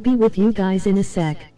Be with you guys in a sec.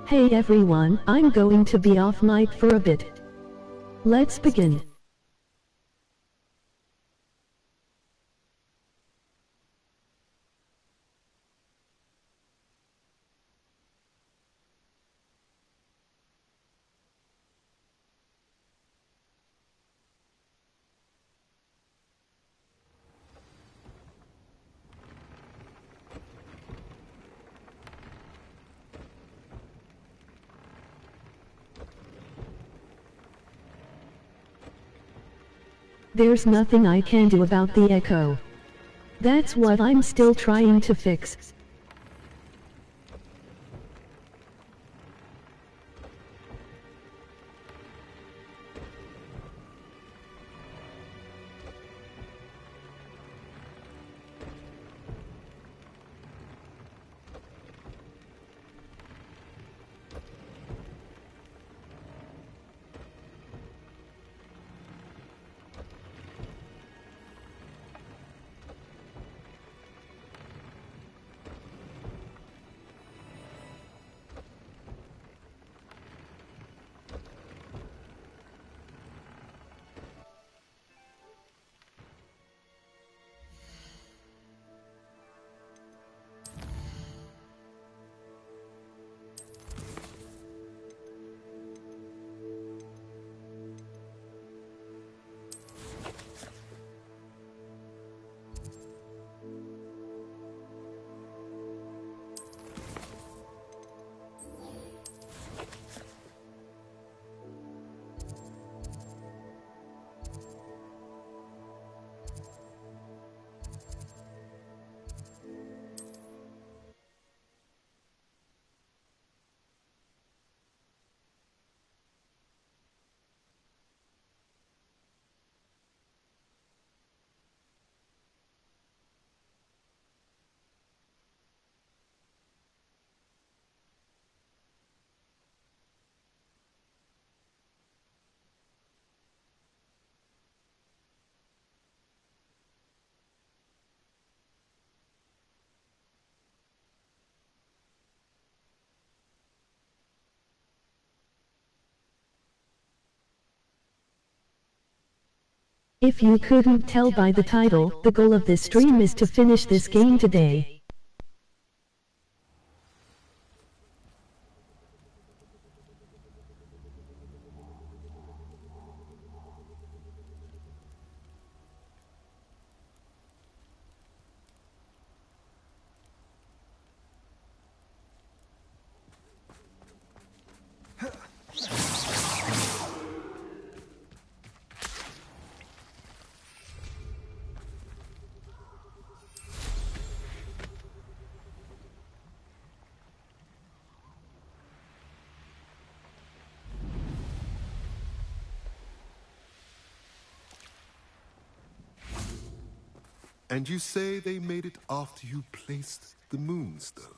Hey everyone, I'm going to be off mic for a bit. Let's begin. There's nothing I can do about the echo. That's what I'm still trying to fix. If you couldn't tell by the title, the goal of this stream is to finish this game today. And you say they made it after you placed the moonstone?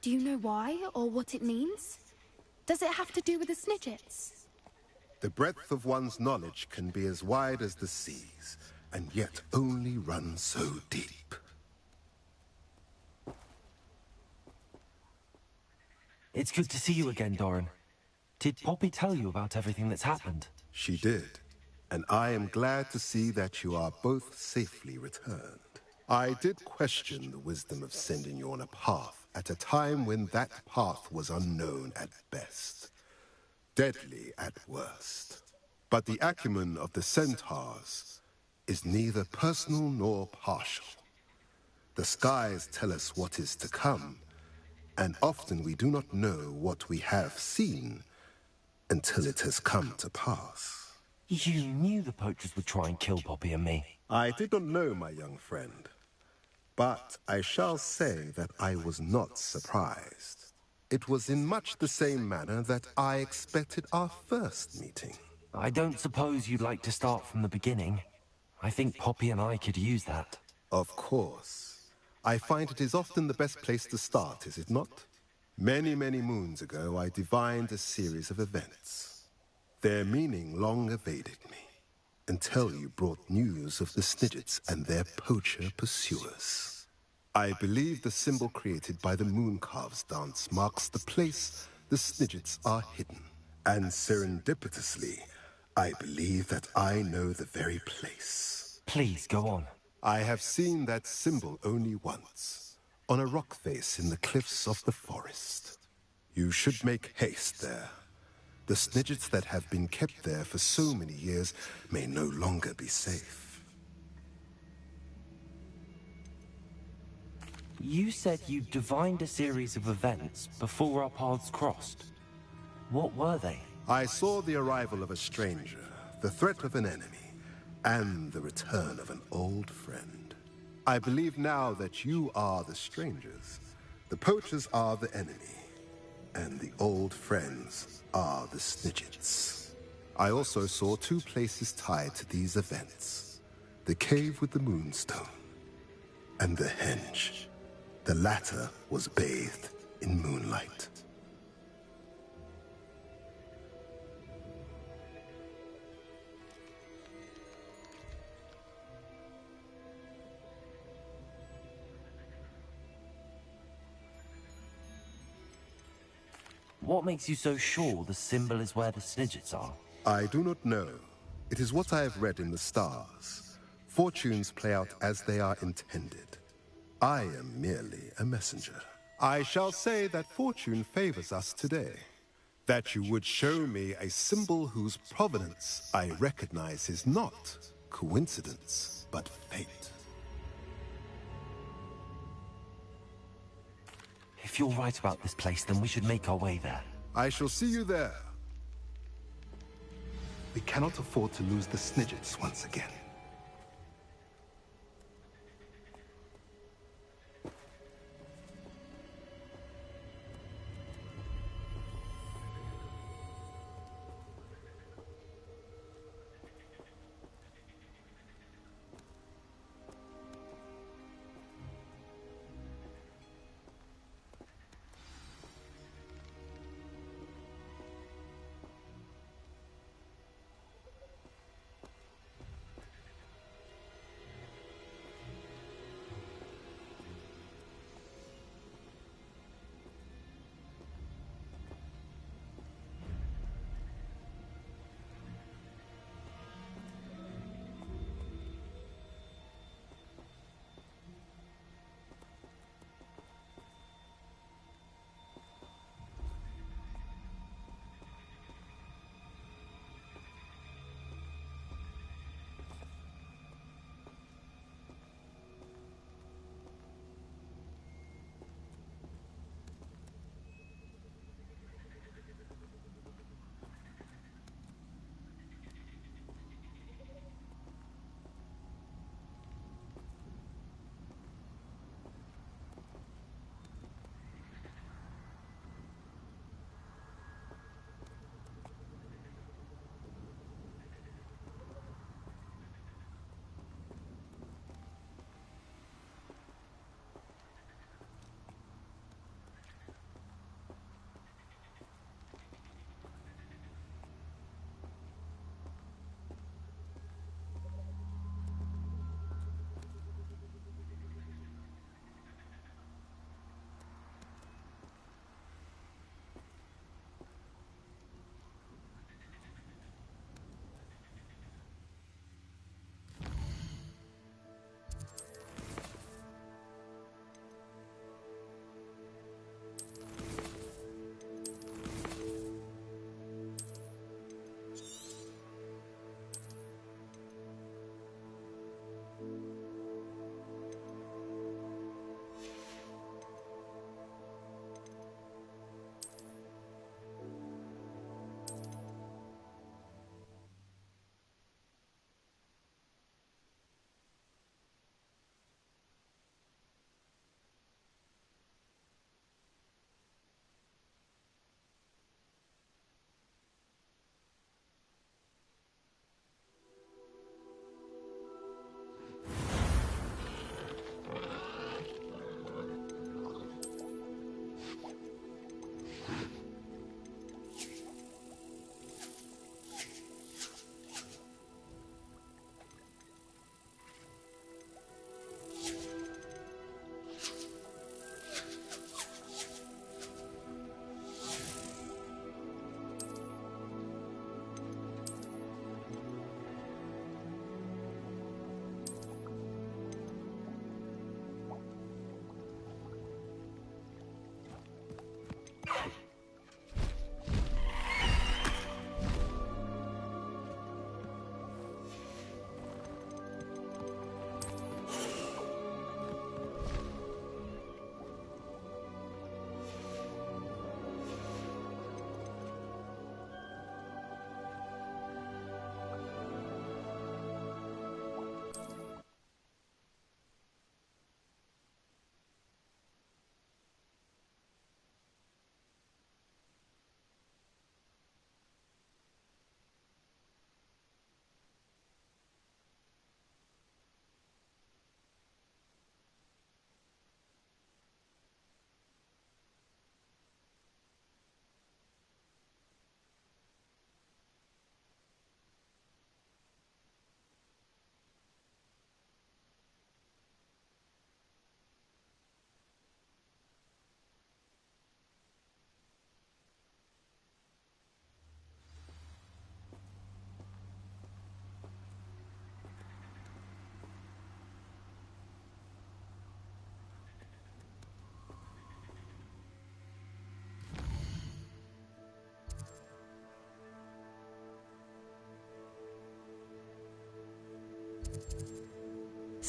Do you know why, or what it means? Does it have to do with the Snidgets? The breadth of one's knowledge can be as wide as the seas, and yet only run so deep. It's good to see you again, Doran. Did Poppy tell you about everything that's happened? She did, and I am glad to see that you are both safely returned. I did question the wisdom of sending you on a path at a time when that path was unknown at best, deadly at worst. But the acumen of the centaurs is neither personal nor partial. The skies tell us what is to come, and often we do not know what we have seen until it has come to pass. You knew the poachers would try and kill Poppy and me. I did not know, my young friend, but I shall say that I was not surprised. It was in much the same manner that I expected our first meeting. I don't suppose you'd like to start from the beginning. I think Poppy and I could use that. Of course. I find it is often the best place to start, is it not? Many, many moons ago, I divined a series of events. Their meaning long evaded me, until you brought news of the Snidgets and their poacher pursuers. I believe the symbol created by the Mooncalves dance marks the place the Snidgets are hidden. And serendipitously, I believe that I know the very place. Please, go on. I have seen that symbol only once, on a rock face in the cliffs of the forest. You should make haste there. The Snidgets that have been kept there for so many years may no longer be safe. You said you divined a series of events before our paths crossed. What were they? I saw the arrival of a stranger, the threat of an enemy, and the return of an old friend. I believe now that you are the strangers, the poachers are the enemy, and the old friends are the Snidgets. I also saw two places tied to these events: the cave with the moonstone and the henge. The latter was bathed in moonlight. What makes you so sure the symbol is where the Snidgets are? I do not know. It is what I have read in the stars. Fortunes play out as they are intended. I am merely a messenger. I shall say that fortune favors us today. That you would show me a symbol whose provenance I recognize is not coincidence, but fate. If you're right about this place, then we should make our way there. I shall see you there. We cannot afford to lose the Snidgets once again.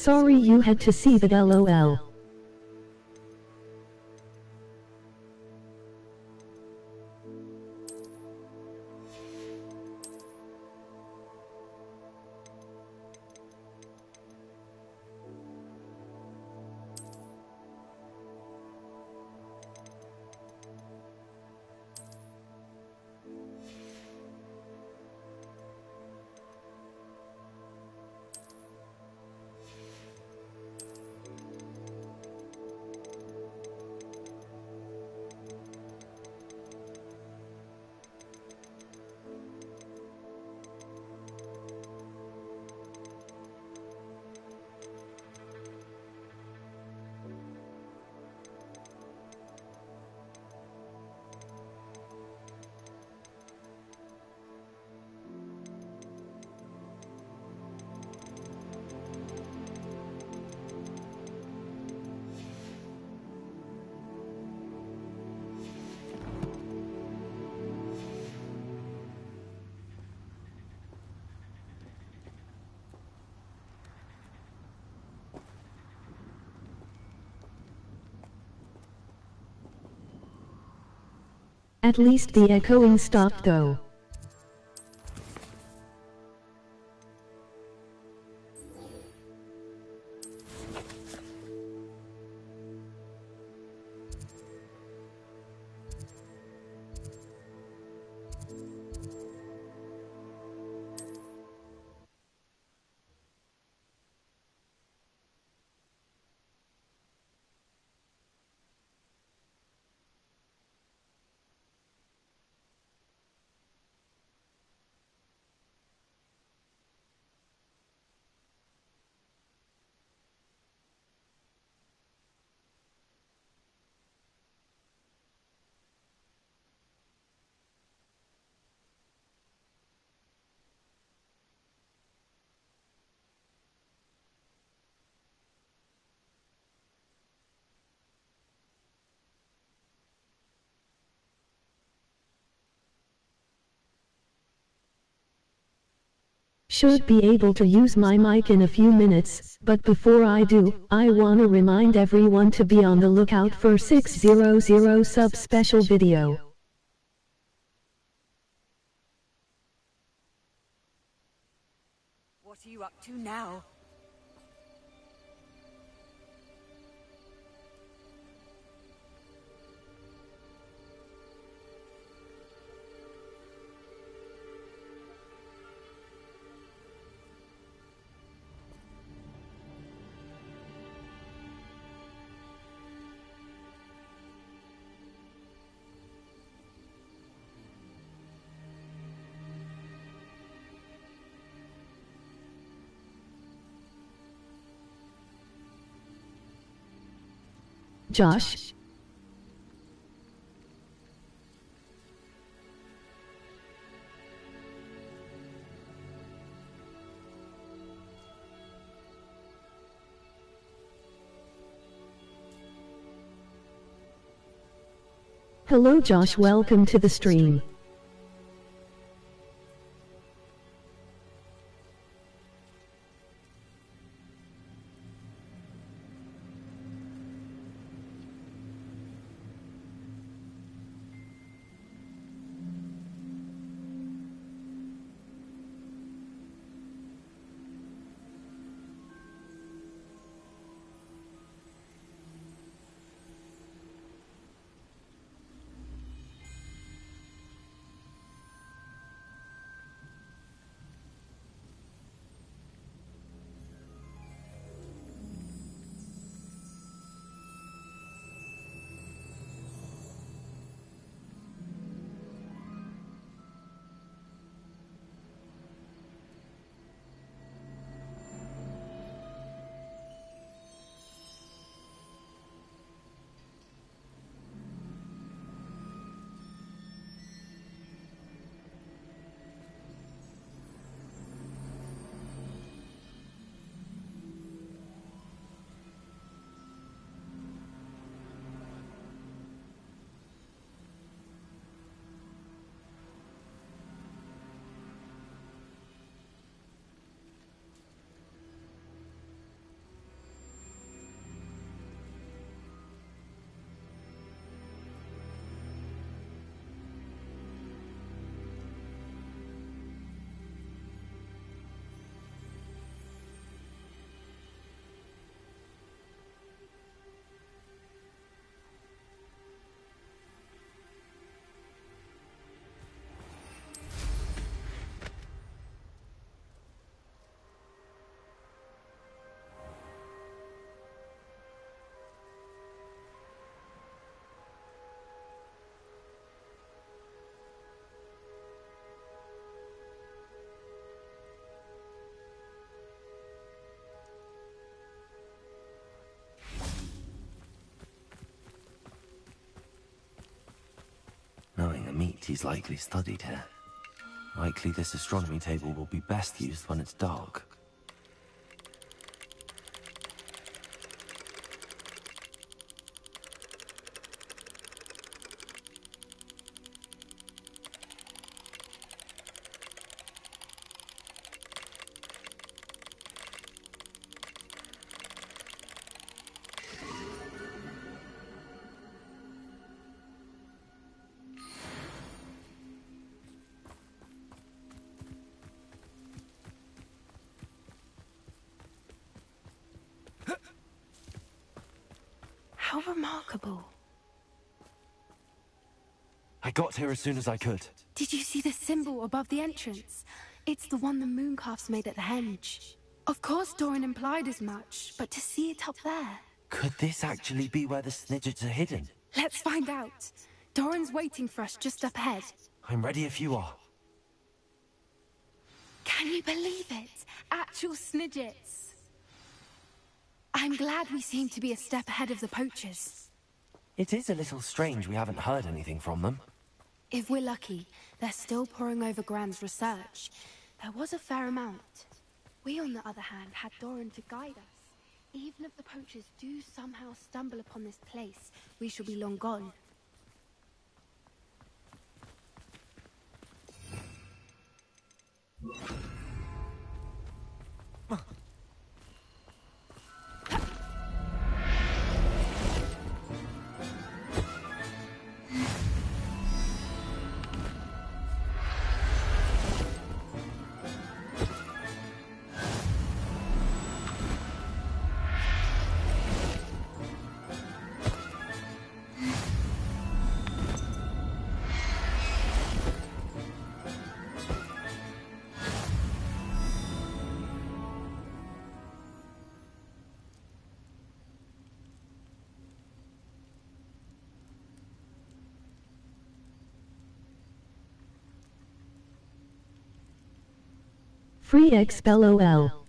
Sorry you had to see that, lol. At least the echoing stopped though. Should be able to use my mic in a few minutes, but before I do, I wanna remind everyone to be on the lookout for 600 sub special video. What are you up to now? Josh? Hello Josh, welcome to the stream. suspect he's likely studied here. Likely this astronomy table will be best used when it's dark. How remarkable. I got here as soon as I could. Did you see the symbol above the entrance? It's the one the mooncalfs made at the henge. Of course Doran implied as much, but to see it up there... Could this actually be where the Snidgets are hidden? Let's find out. Doran's waiting for us just up ahead. I'm ready if you are. Can you believe it? Actual Snidgets. I'm glad we seem to be a step ahead of the poachers. It is a little strange we haven't heard anything from them. If we're lucky, they're still poring over Gran's research. There was a fair amount. We, on the other hand, had Doran to guide us. Even if the poachers do somehow stumble upon this place, we shall be long gone. Free XP LOL.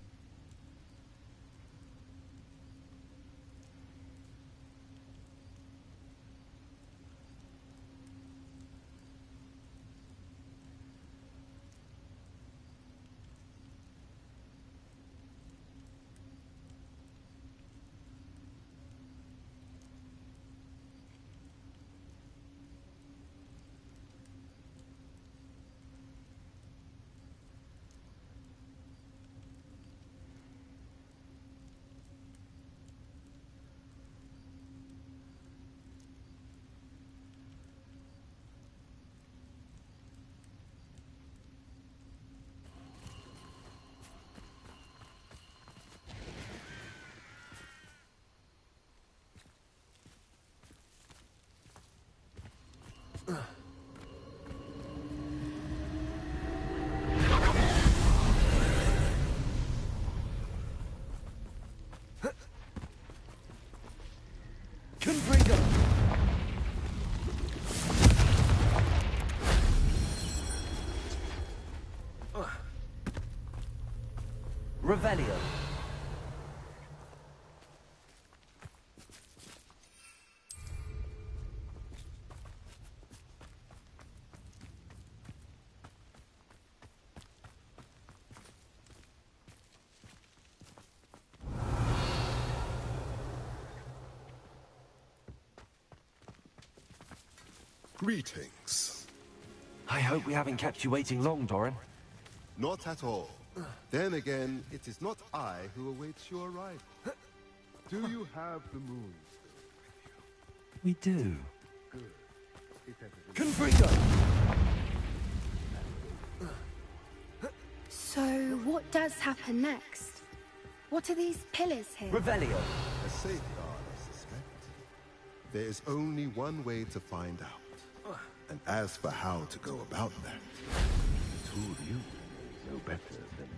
Revelio. Greetings. I hope we haven't kept you waiting long, Doran. Not at all. Then again, it is not I who awaits your arrival. Do you have the moon stone with you? We do. Good. It has been... Confringo! So, what does happen next? What are these pillars here? Revelio. A safeguard, I suspect. There is only one way to find out. And as for how to go about that, who you know better than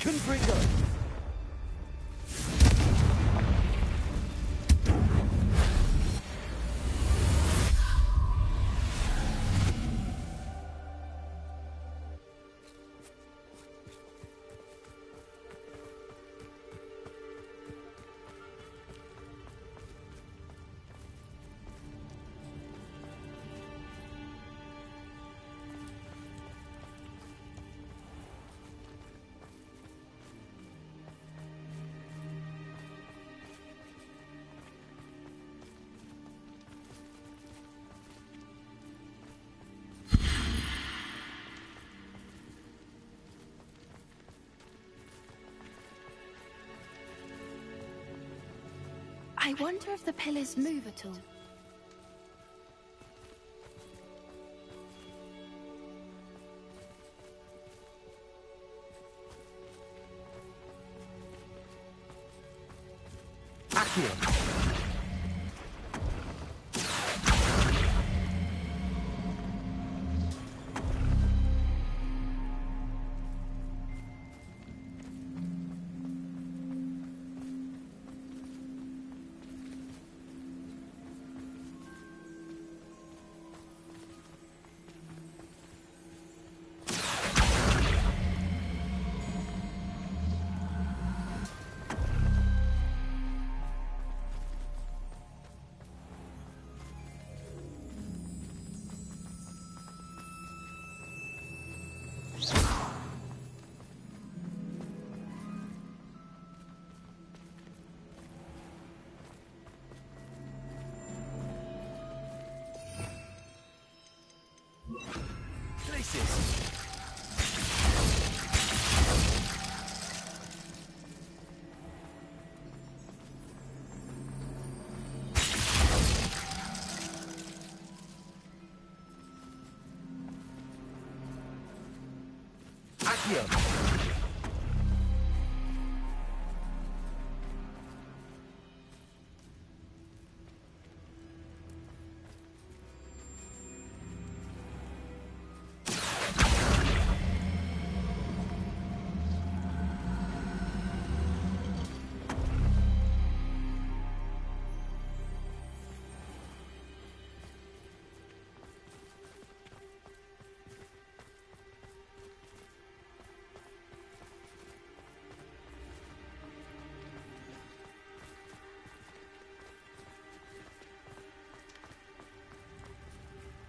Confringo! I wonder if the pillars move at all. Accio! Places! Accio!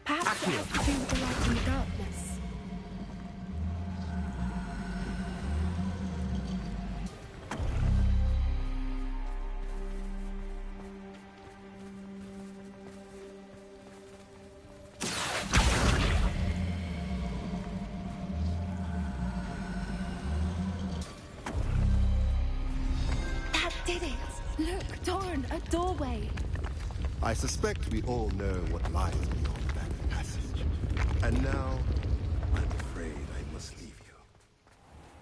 Perhaps it has to do with the light and the darkness. That did it! Look, Doran, a doorway! I suspect we all know what lies beyond that passage. And now, I'm afraid I must leave you.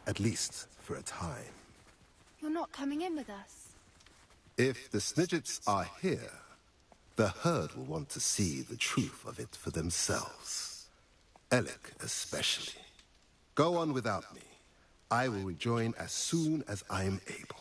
At least for a time. You're not coming in with us. If the Snidgets are here, the herd will want to see the truth of it for themselves. Alec especially. Go on without me. I will rejoin as soon as I am able.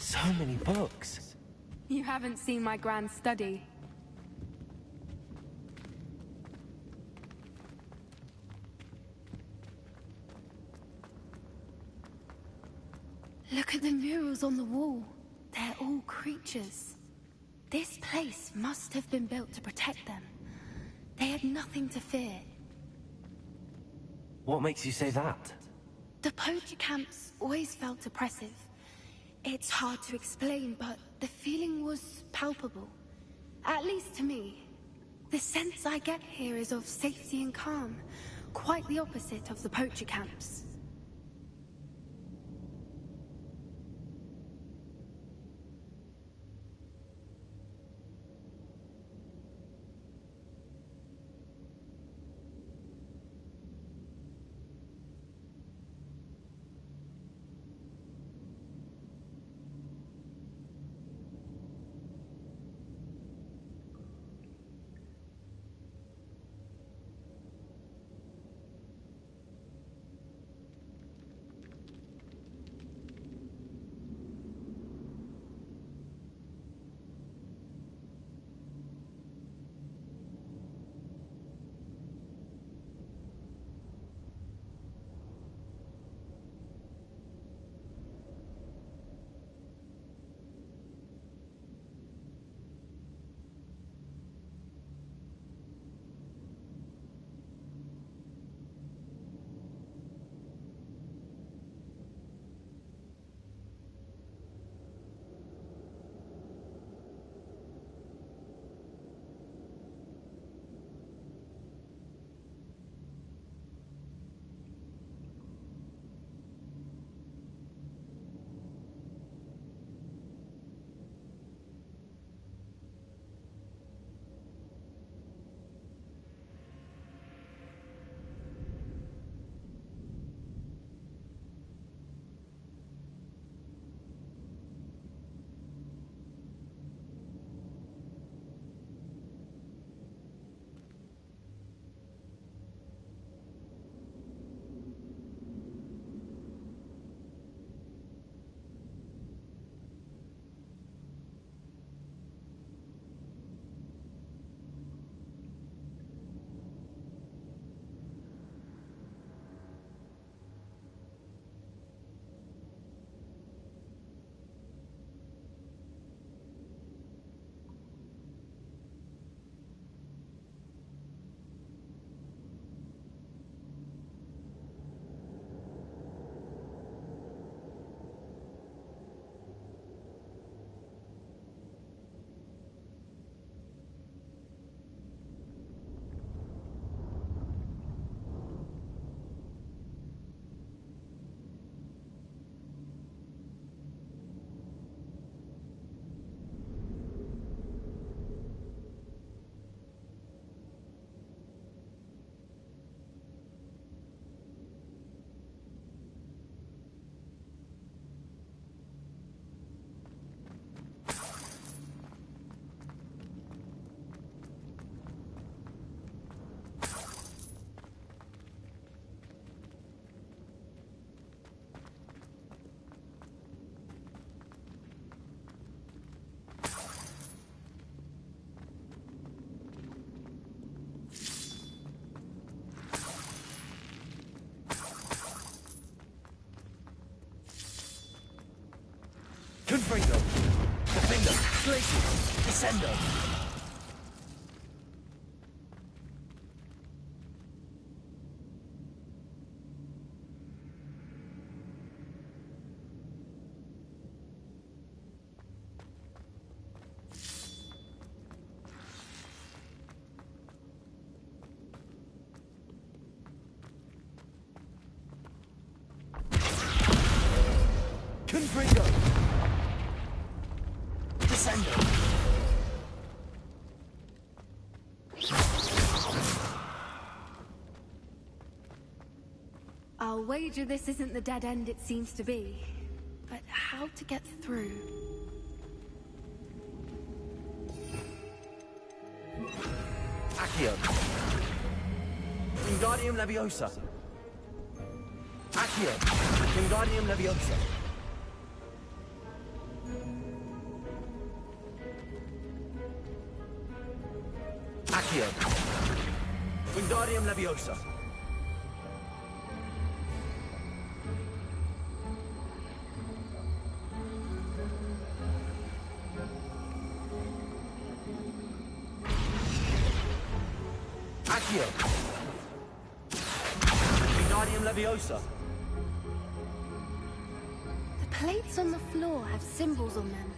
So many books. You haven't seen my grand study. Look at the murals on the wall. They're all creatures. This place must have been built to protect them. They had nothing to fear. What makes you say that? The poacher camps always felt oppressive. It's hard to explain, but the feeling was palpable. At least to me. The sense I get here is of safety and calm. Quite the opposite of the poacher camps. Confringo! Defender! Glacier! Descendo! Confringo! Descendo! I'll wager this isn't the dead end it seems to be. But how to get through? Accio! Wingardium Leviosa! Accio! Wingardium Leviosa! Accio. Wingardium Leviosa. Accio. Wingardium Leviosa. The plates on the floor have symbols on them.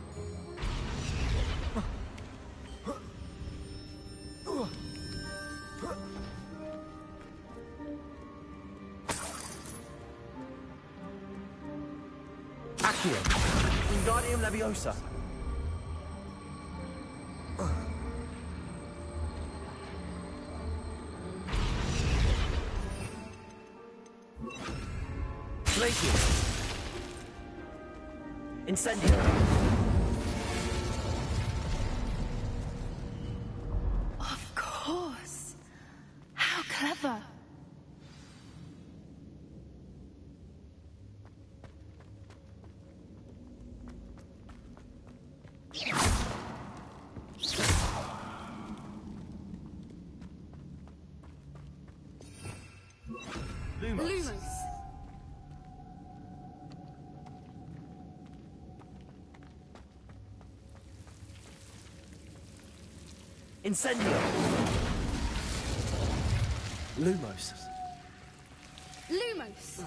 Accio. Wingardium Leviosa. Glacius. Incendio. Of course. How clever. Lumos. Incendio. Lumos. Lumos.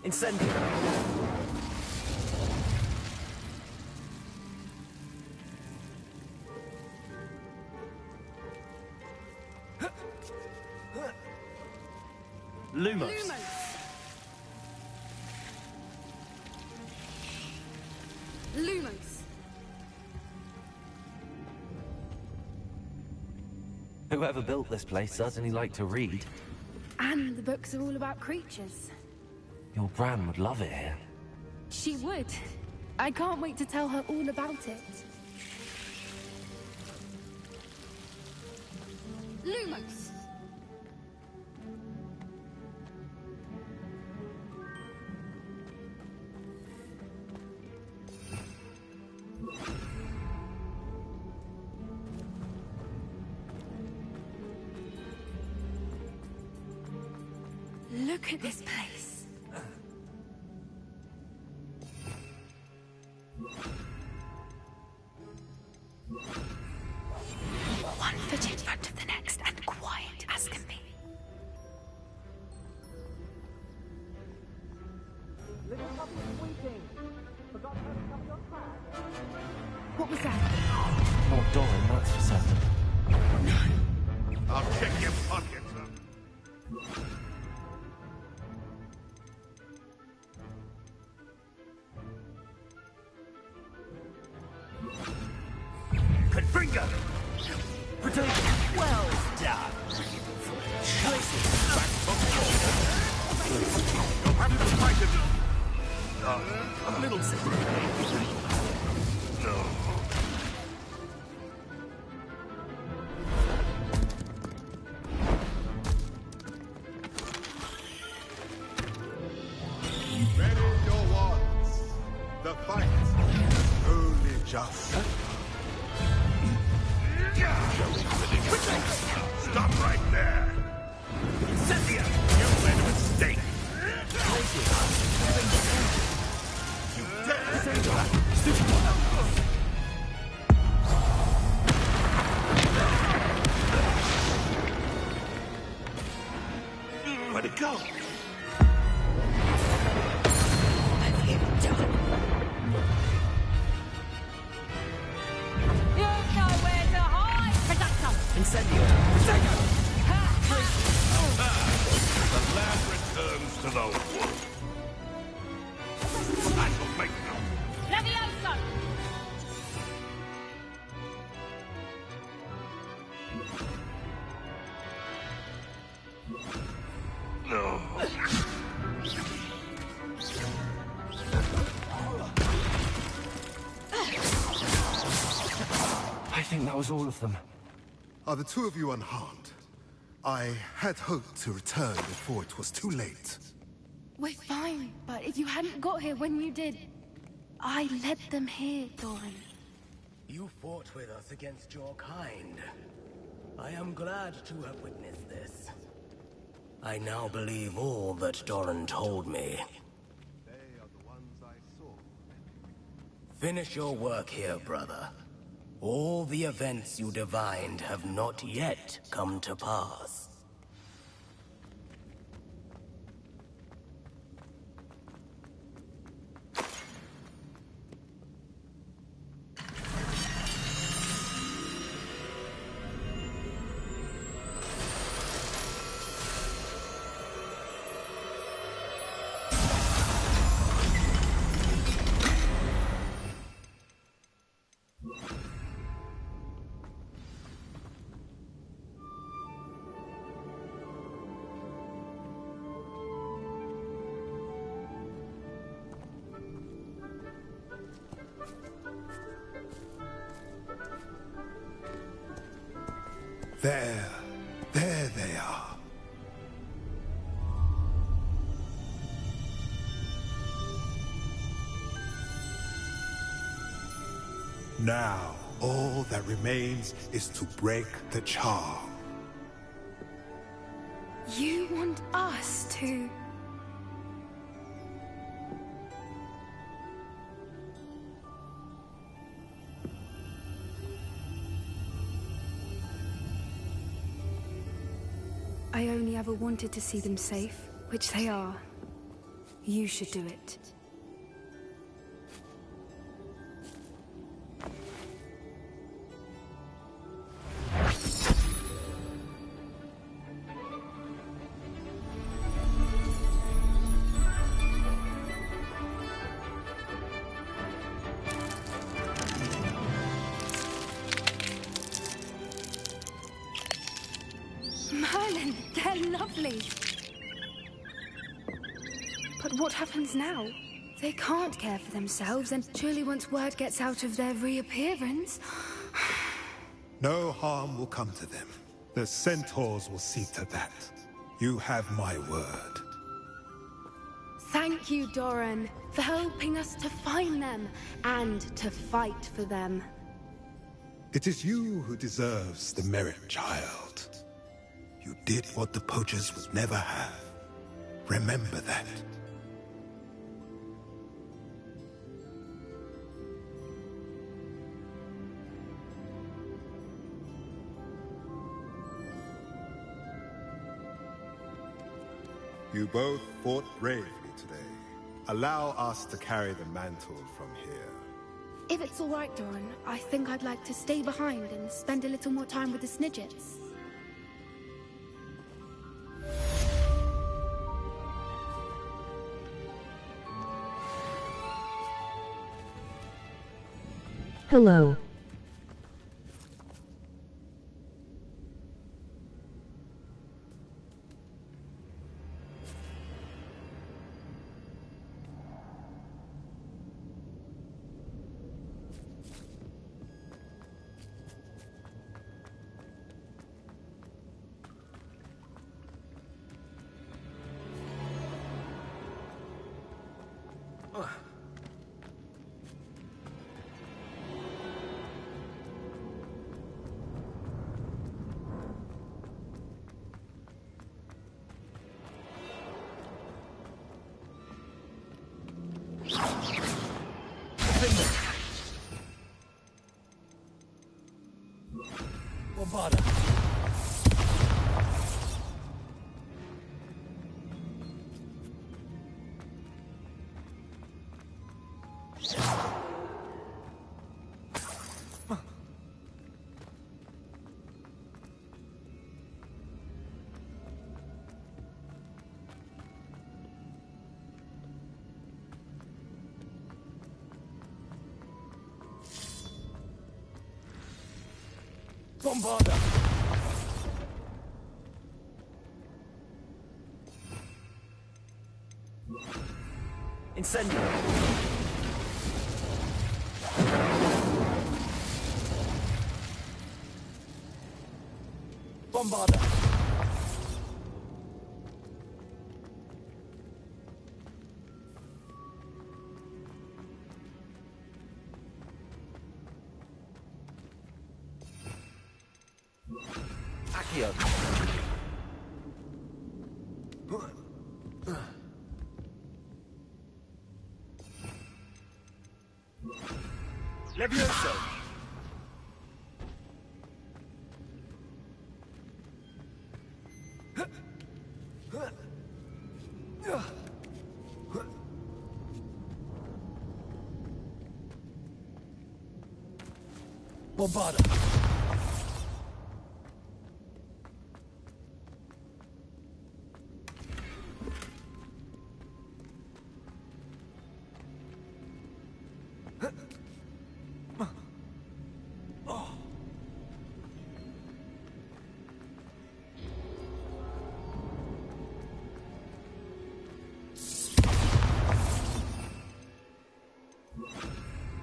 Incendio. Lumos. Lumos. Whoever built this place certainly liked to read. And the books are all about creatures. Your Bran would love it here. She would. I can't wait to tell her all about it. Lumos. Look at this place. One foot in front of the next and quiet as can be. What was that? Not Doran, that's for certain. I'll check your pockets. Confringo! Protect! Well done! Back from You'll have to fight it. A little No. Ready your wands. The fight is only just. Stop right there! Incendia! You made a mistake! nowhere to go. You've nowhere to hide! Producto! Incendio! The lad returns to the wolf. I shall make them. Levioso! No. I think that was all of them. Are the two of you unharmed? I had hoped to return before it was too late. We're fine, but if you hadn't got here when you did, I led them here, Doran. You fought with us against your kind. I am glad to have witnessed this. I now believe all that Doran told me. They are the ones I saw. Finish your work here, brother. All the events you divined have not yet come to pass. There they are. Now, all that remains is to break the charm. You want us to... I only ever wanted to see them safe, which they are. You should do it. Merlin, they're lovely. But what happens now? They can't care for themselves, and surely once word gets out of their reappearance... No harm will come to them. The centaurs will see to that. You have my word. Thank you, Doran, for helping us to find them, and to fight for them. It is you who deserves the merit, child. You did what the poachers would never have. Remember that. You both fought bravely today. Allow us to carry the mantle from here. If it's all right, Doran, I think I'd like to stay behind and spend a little more time with the Snidgets. Hello. Bombarda! Incendio! Bombarda! Accio! Levioso! Bombarda!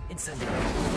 Incendio!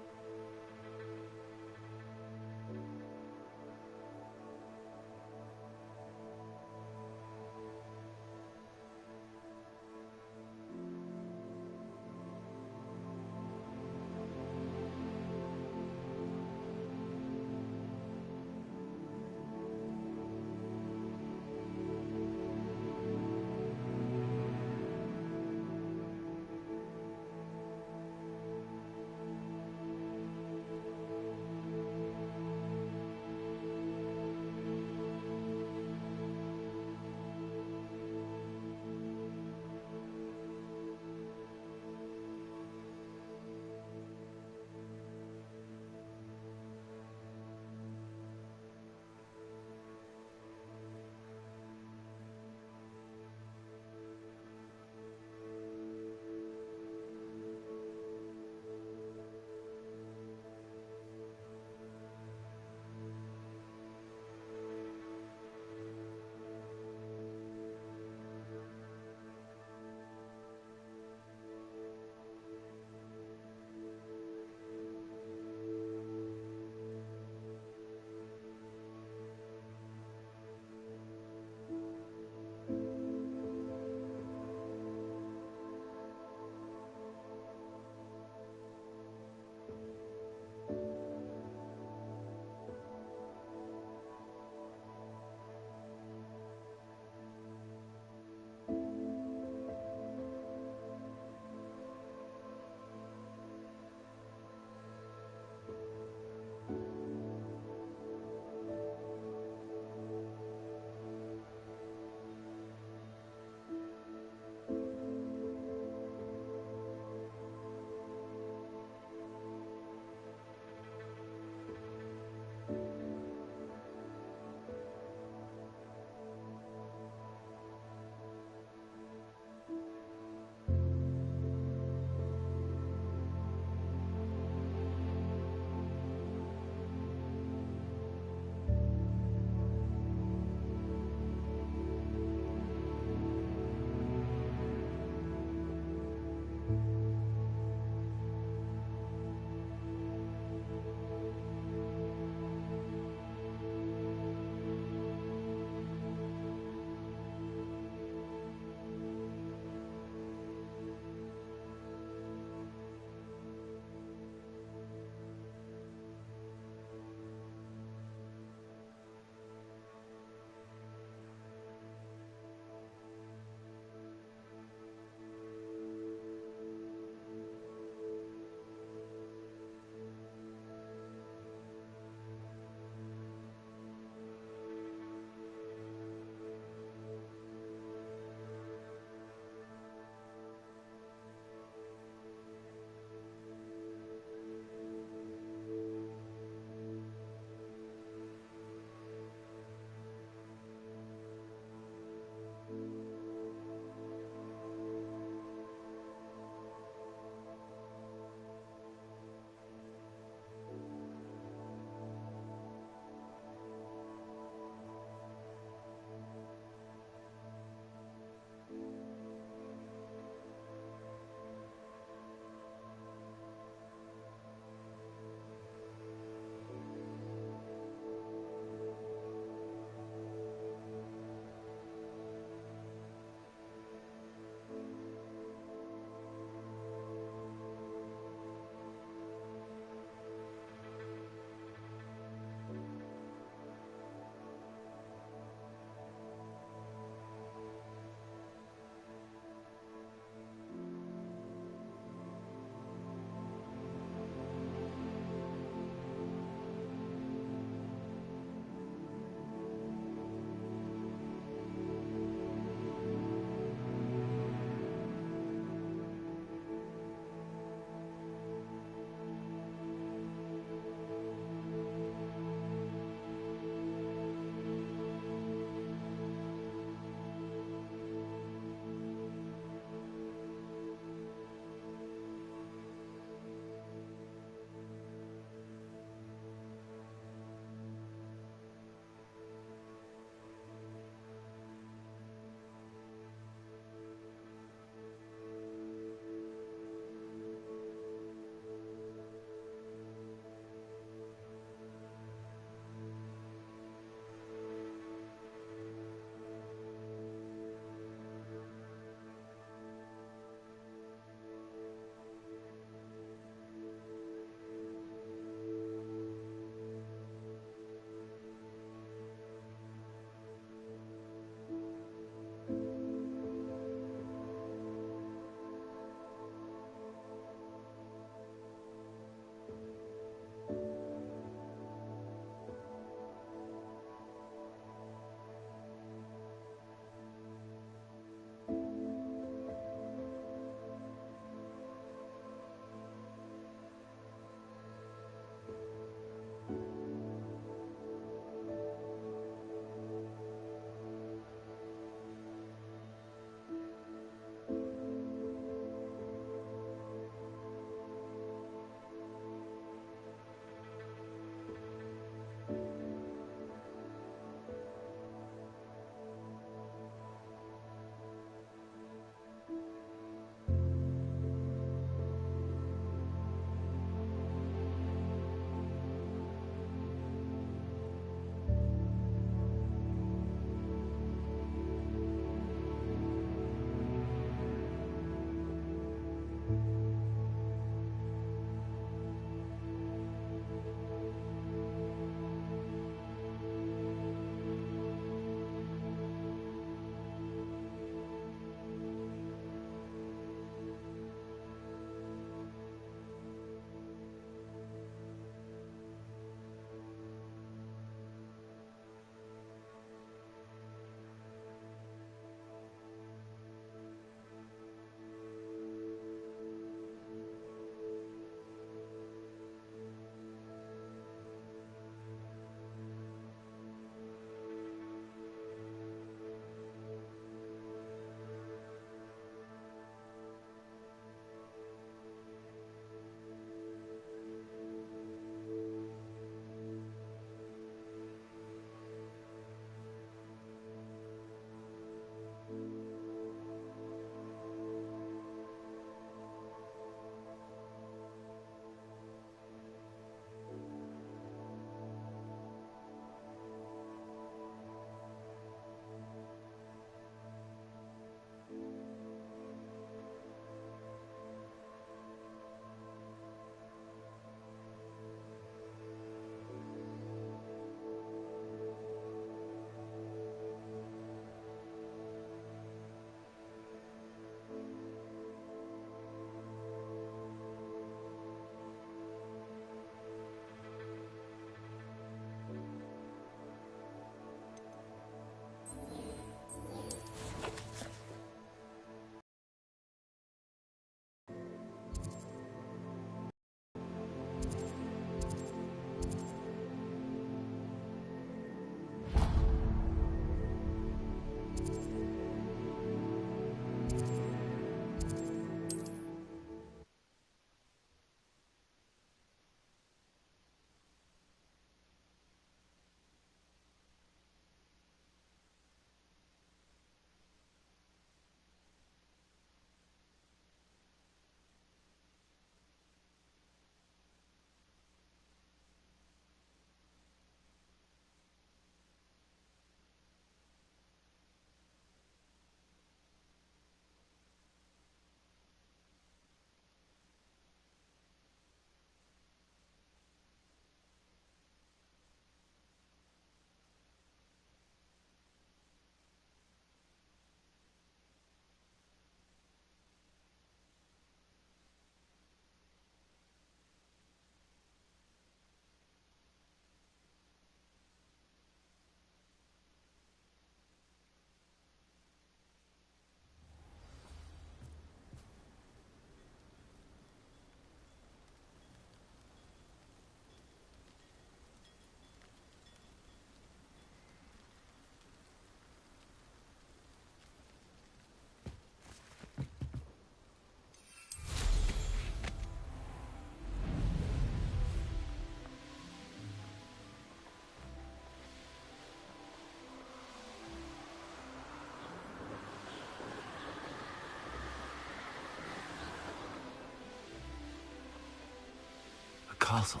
castle.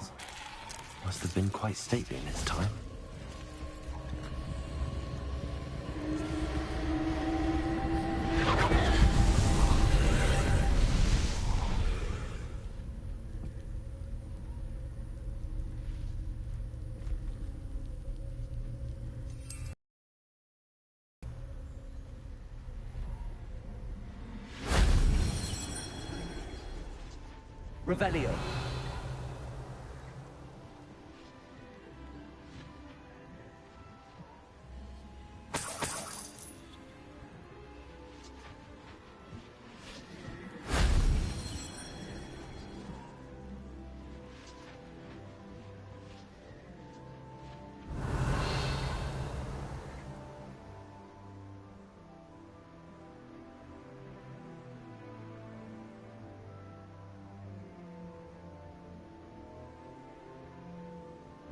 Must have been quite stately in its time. Revelio.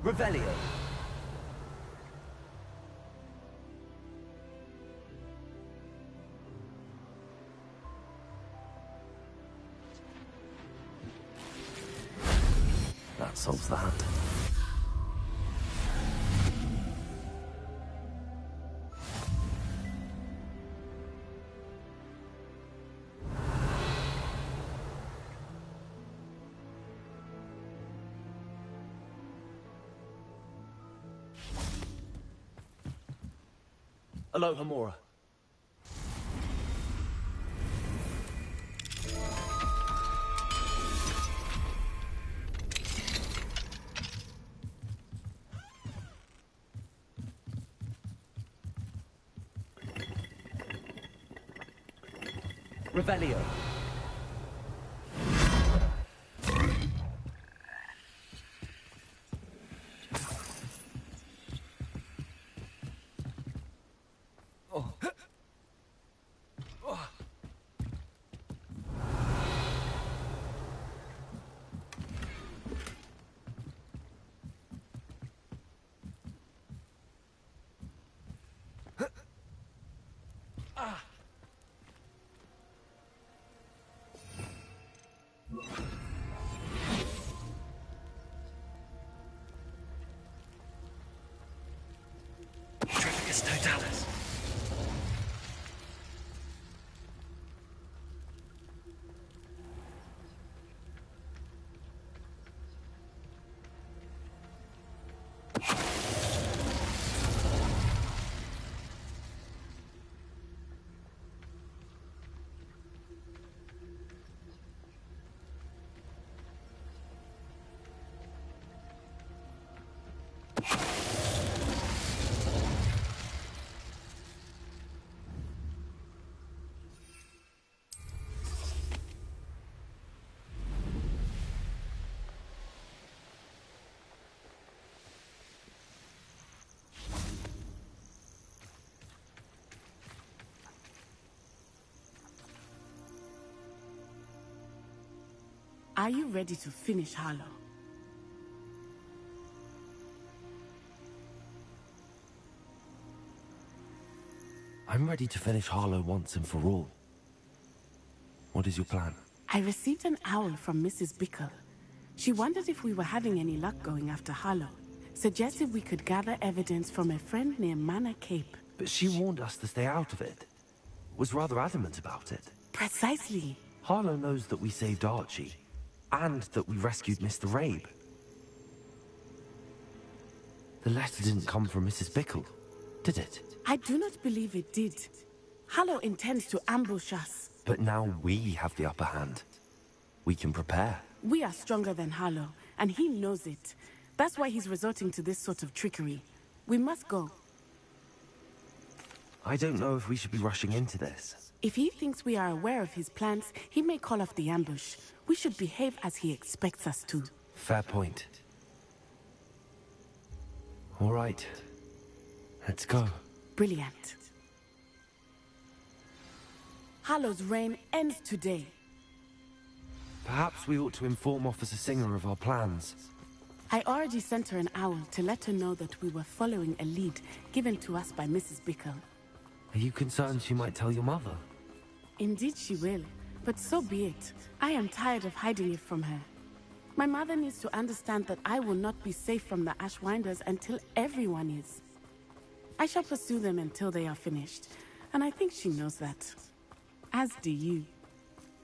Revelio. That solves that. Aloha Mora. Revelio. Trifficus totalis. Are you ready to finish Harlow? I'm ready to finish Harlow once and for all. What is your plan? I received an owl from Mrs. Bickle. She wondered if we were having any luck going after Harlow. Suggested we could gather evidence from a friend near Manor Cape. But she warned us to stay out of it. Was rather adamant about it. Precisely. Harlow knows that we saved Archie. And that we rescued Mr. Rabe. The letter didn't come from Mrs. Bickle, did it? I do not believe it did. Harlow intends to ambush us. But now we have the upper hand. We can prepare. We are stronger than Harlow, and he knows it. That's why he's resorting to this sort of trickery. We must go. I don't know if we should be rushing into this. If he thinks we are aware of his plans, he may call off the ambush. We should behave as he expects us to. Fair point. All right. Let's go. Brilliant. Harlow's reign ends today. Perhaps we ought to inform Officer Singer of our plans. I already sent her an owl to let her know that we were following a lead given to us by Mrs. Bickle. Are you concerned she might tell your mother? Indeed she will, but so be it. I am tired of hiding it from her. My mother needs to understand that I will not be safe from the Ashwinders until everyone is. I shall pursue them until they are finished, and I think she knows that. As do you.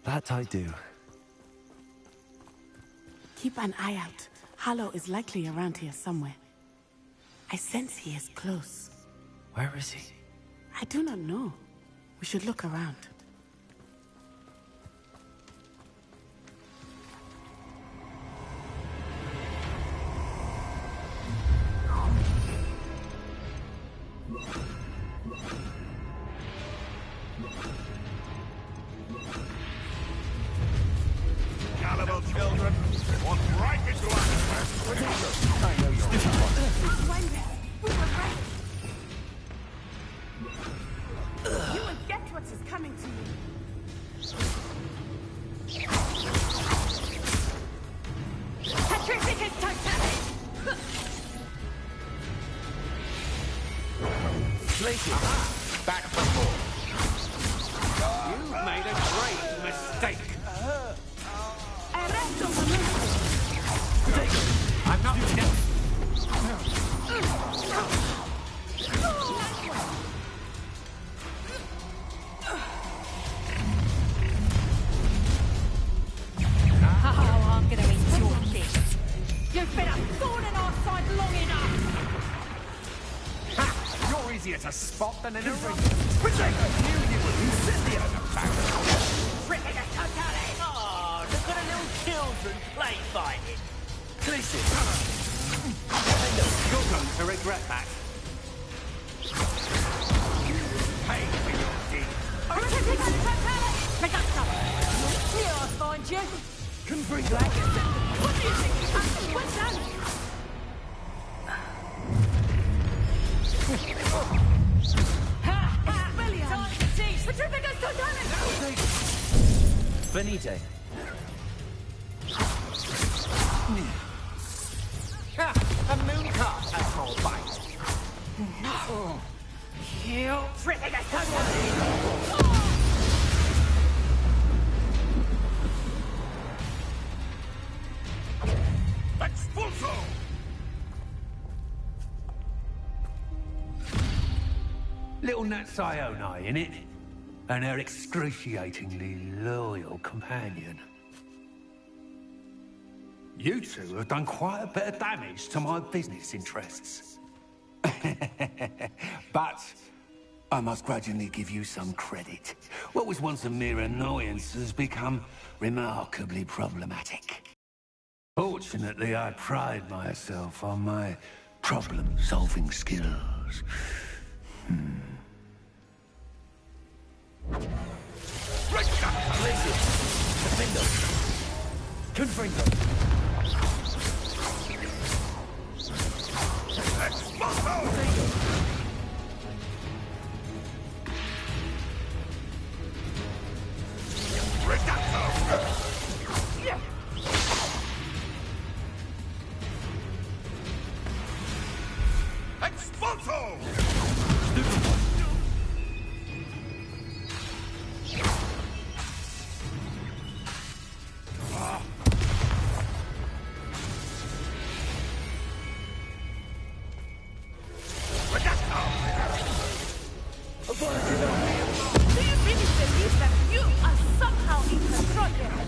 That I do. Keep an eye out. Harlow is likely around here somewhere. I sense he is close. Where is he? I do not know. We should look around. Gullible children, walk right into our I know you're You will get what is coming to you. Petrificus totalis! Plated. back before. You've made a great mistake. I'm not dead. Oh, I'm gonna enjoy this. You've been a thorn in our side long enough. Ha! You're easier to spot than an eruption. Protect you will incendio the fact. Petrificus totalis! Oh, look at the little children play fighting. Listen. You're going to regret that. Pay for your deed. Petrificus totalis! Reducto! Here I'll find you. Can bring What do you think? What's that? Ha! Expelliarmus! Time to cease! Petrificus totalis! Benite. Ha! A moon calf has more bite. You Petrificus totalis! Expulso! Little Nat Sioni, innit? And her excruciatingly loyal companion. You two have done quite a bit of damage to my business interests. But I must grudgingly give you some credit. What was once a mere annoyance has become remarkably problematic. Fortunately, I pride myself on my problem-solving skills. Confringo. Do you really believe that you are somehow in control here?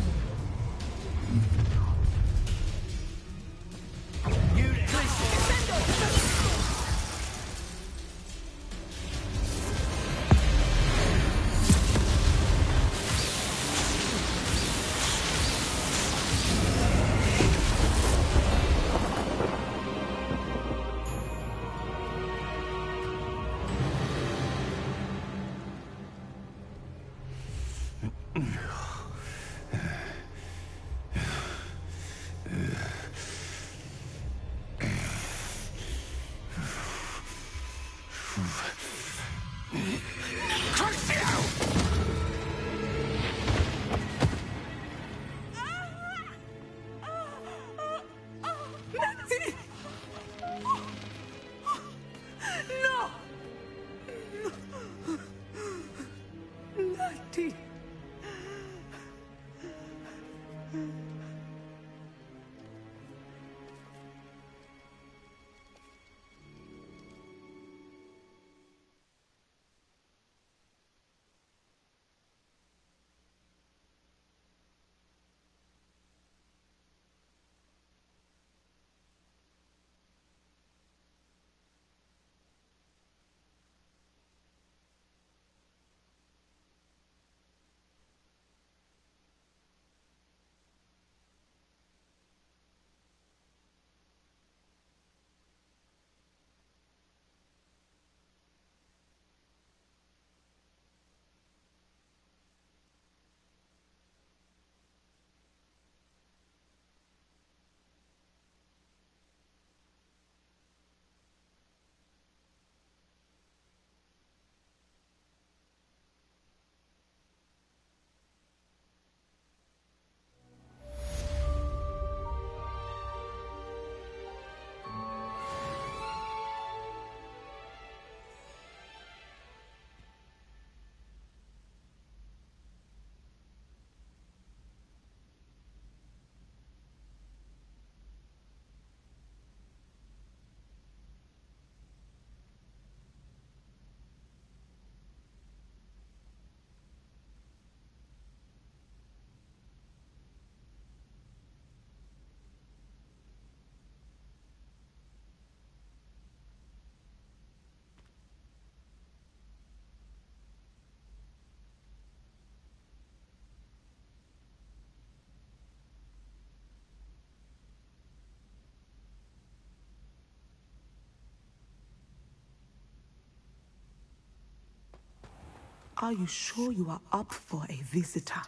Are you sure you are up for a visitor?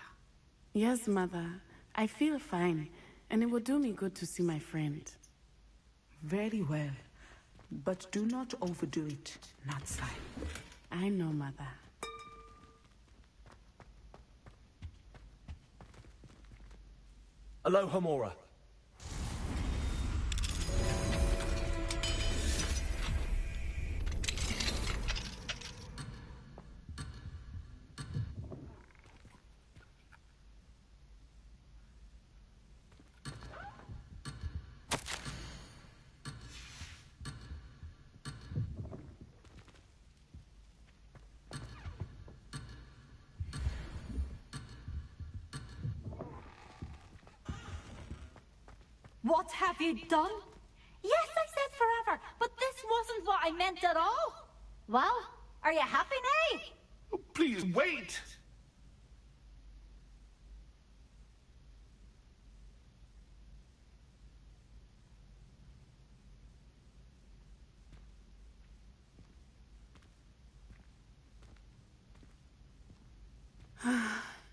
Yes, Mother. I feel fine, and it will do me good to see my friend. Very well. But do not overdo it, Natsai. I know, Mother. Aloha, Mora. What have you done? Yes, I said forever, but this wasn't what I meant at all. Well, are you happy now? Oh, please wait.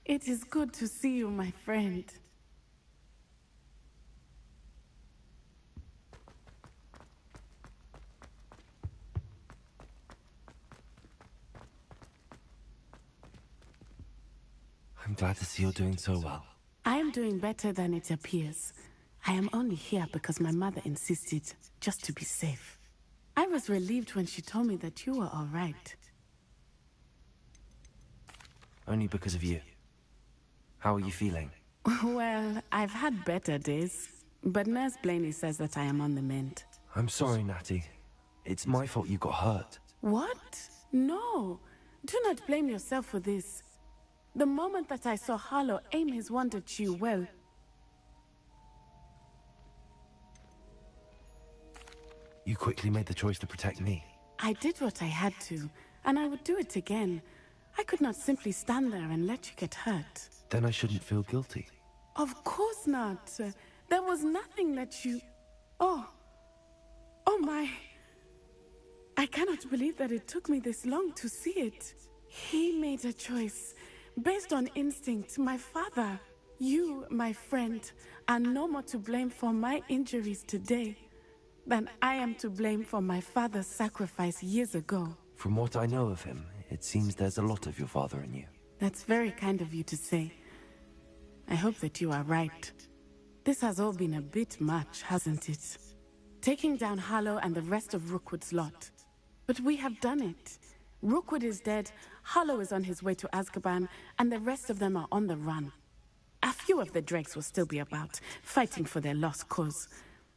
It is good to see you, my friend. I'm glad to see you're doing so well. I am doing better than it appears. I am only here because my mother insisted, just to be safe. I was relieved when she told me that you were all right. Only because of you. How are you feeling? Well, I've had better days, but Nurse Blaney says that I am on the mend. I'm sorry, Natty. It's my fault you got hurt. What? No. Do not blame yourself for this. The moment that I saw Harlow aim his wand at you, well... You quickly made the choice to protect me. I did what I had to, and I would do it again. I could not simply stand there and let you get hurt. Then I shouldn't feel guilty. Of course not. There was nothing that you... Oh my... I cannot believe that it took me this long to see it. He made a choice. Based on instinct, my father, you, my friend, are no more to blame for my injuries today than I am to blame for my father's sacrifice years ago. From what I know of him, it seems there's a lot of your father in you. That's very kind of you to say. I hope that you are right. This has all been a bit much, hasn't it? Taking down Harlow and the rest of Rookwood's lot. But we have done it. Rookwood is dead, Harlow is on his way to Azkaban, and the rest of them are on the run. A few of the dregs will still be about, fighting for their lost cause.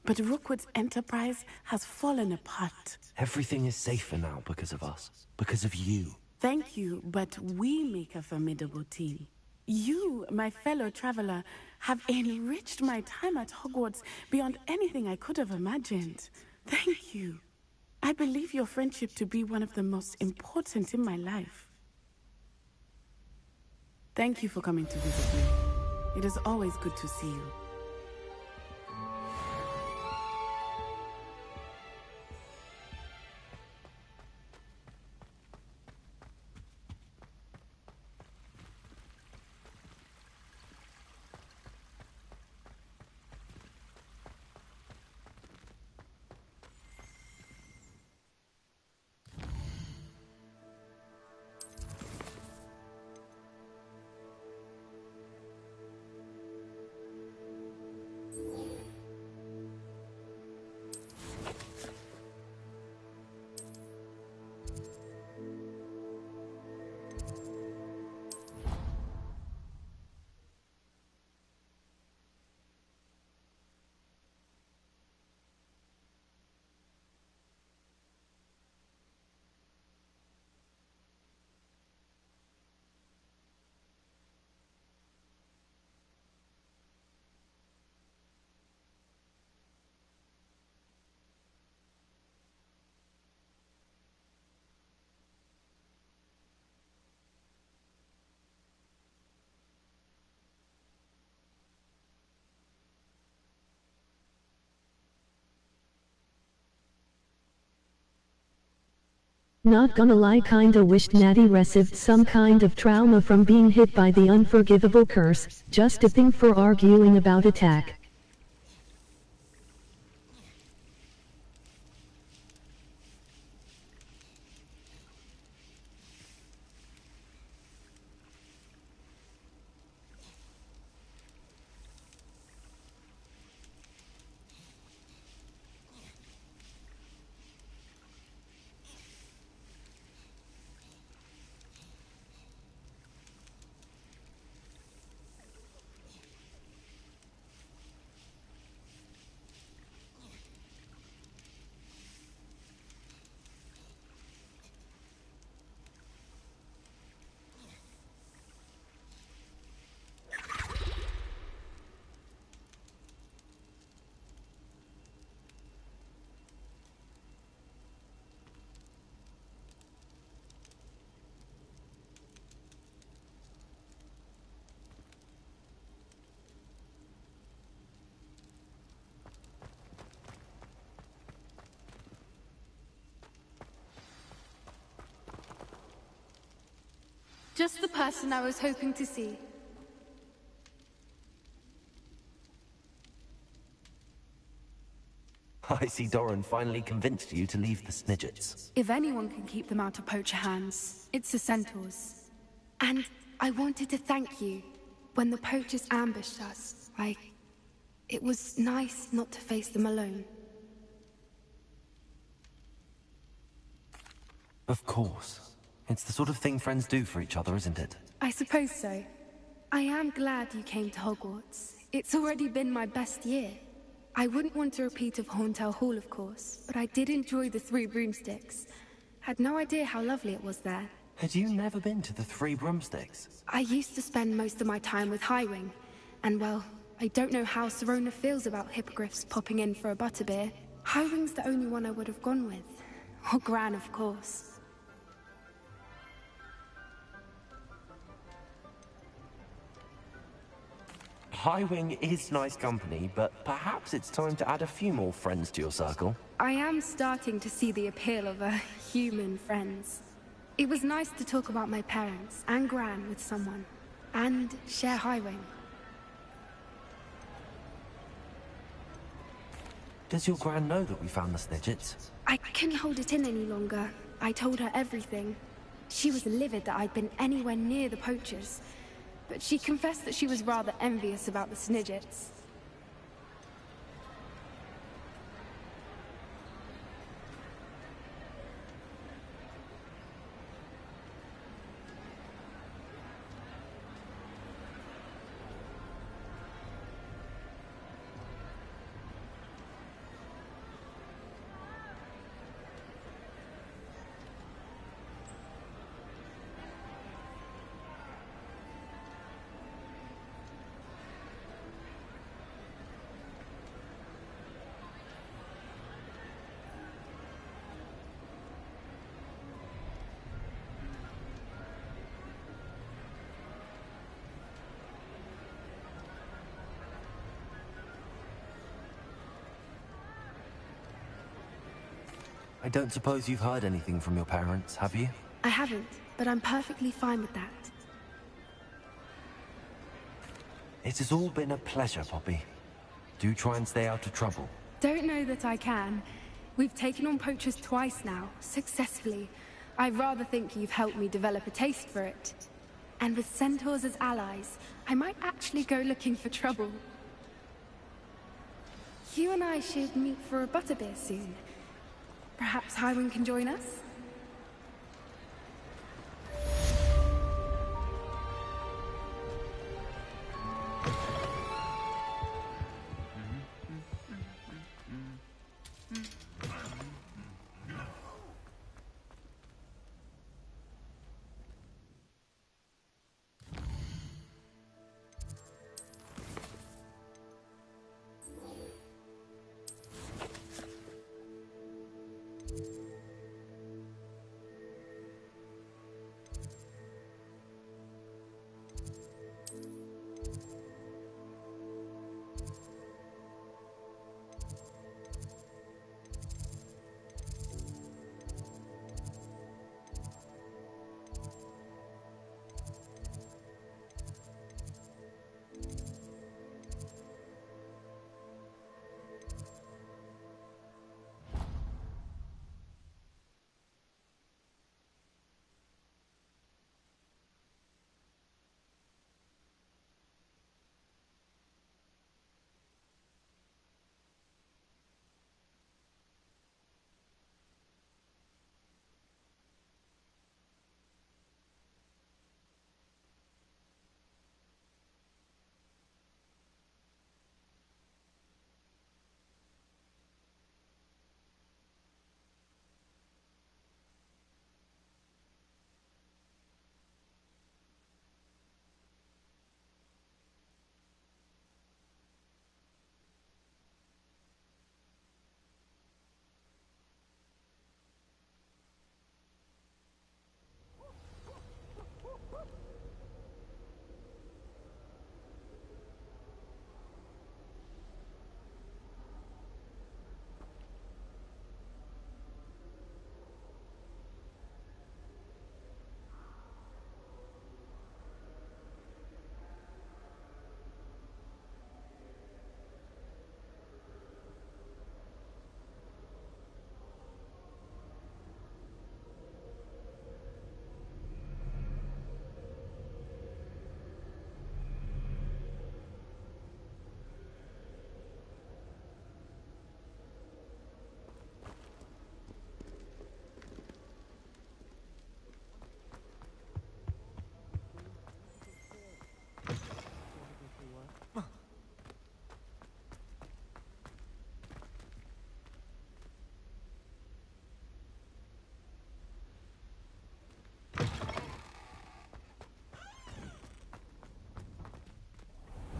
But Rookwood's enterprise has fallen apart. Everything is safer now because of us. Because of you. Thank you, but we make a formidable team. You, my fellow traveler, have enriched my time at Hogwarts beyond anything I could have imagined. Thank you. I believe your friendship to be one of the most important in my life. Thank you for coming to visit me. It is always good to see you. Not gonna lie, kinda wished Natty received some kind of trauma from being hit by the unforgivable curse, just a thing for arguing about attack. Just the person I was hoping to see. I see Doran finally convinced you to leave the Snidgets. If anyone can keep them out of poacher hands, it's the centaurs. And I wanted to thank you. When the poachers ambushed us, it was nice not to face them alone. Of course. It's the sort of thing friends do for each other, isn't it? I suppose so. I am glad you came to Hogwarts. It's already been my best year. I wouldn't want a repeat of Horntail Hall, of course, but I did enjoy the Three Broomsticks. Had no idea how lovely it was there. Had you never been to the Three Broomsticks? I used to spend most of my time with Highwing, and well, I don't know how Serona feels about hippogriffs popping in for a butterbeer. Highwing's the only one I would have gone with. Or Gran, of course. Highwing is nice company, but perhaps it's time to add a few more friends to your circle. I am starting to see the appeal of human friends. It was nice to talk about my parents and Gran with someone, and share Highwing. Does your Gran know that we found the Snidgets? I couldn't hold it in any longer. I told her everything. She was livid that I'd been anywhere near the poachers, but she confessed that she was rather envious about the Snidgets. I don't suppose you've heard anything from your parents, have you? I haven't, but I'm perfectly fine with that. It has all been a pleasure, Poppy. Do try and stay out of trouble. Don't know that I can. We've taken on poachers twice now, successfully. I rather think you've helped me develop a taste for it. And with centaurs as allies, I might actually go looking for trouble. You and I should meet for a butterbeer soon. Perhaps Highwing can join us?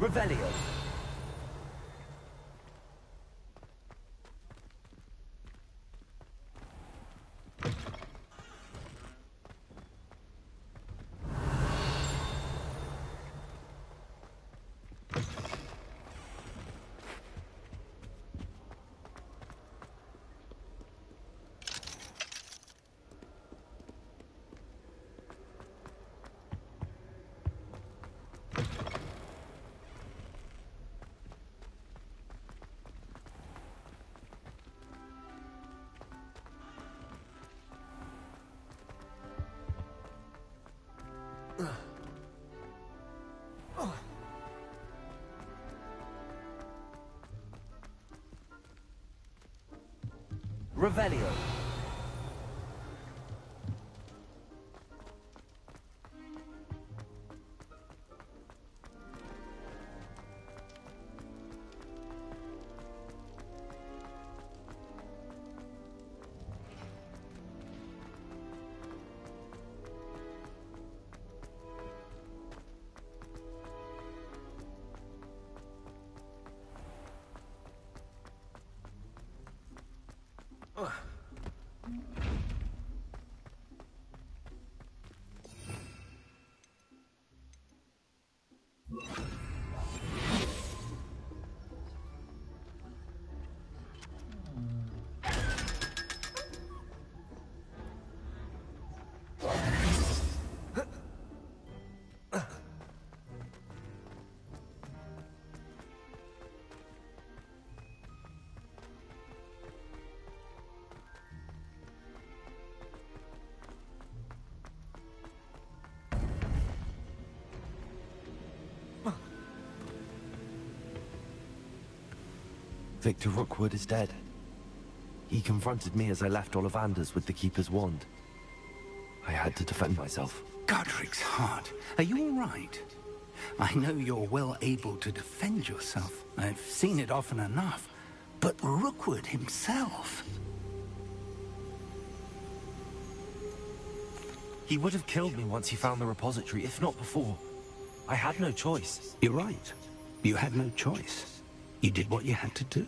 Revelio. Revelio. Victor Rookwood is dead. He confronted me as I left Ollivander's with the Keeper's wand. I had to defend myself. Godric's heart. Are you all right? I know you're well able to defend yourself. I've seen it often enough. But Rookwood himself... He would have killed me once he found the repository, if not before. I had no choice. You're right. You had no choice. You did what you had to do.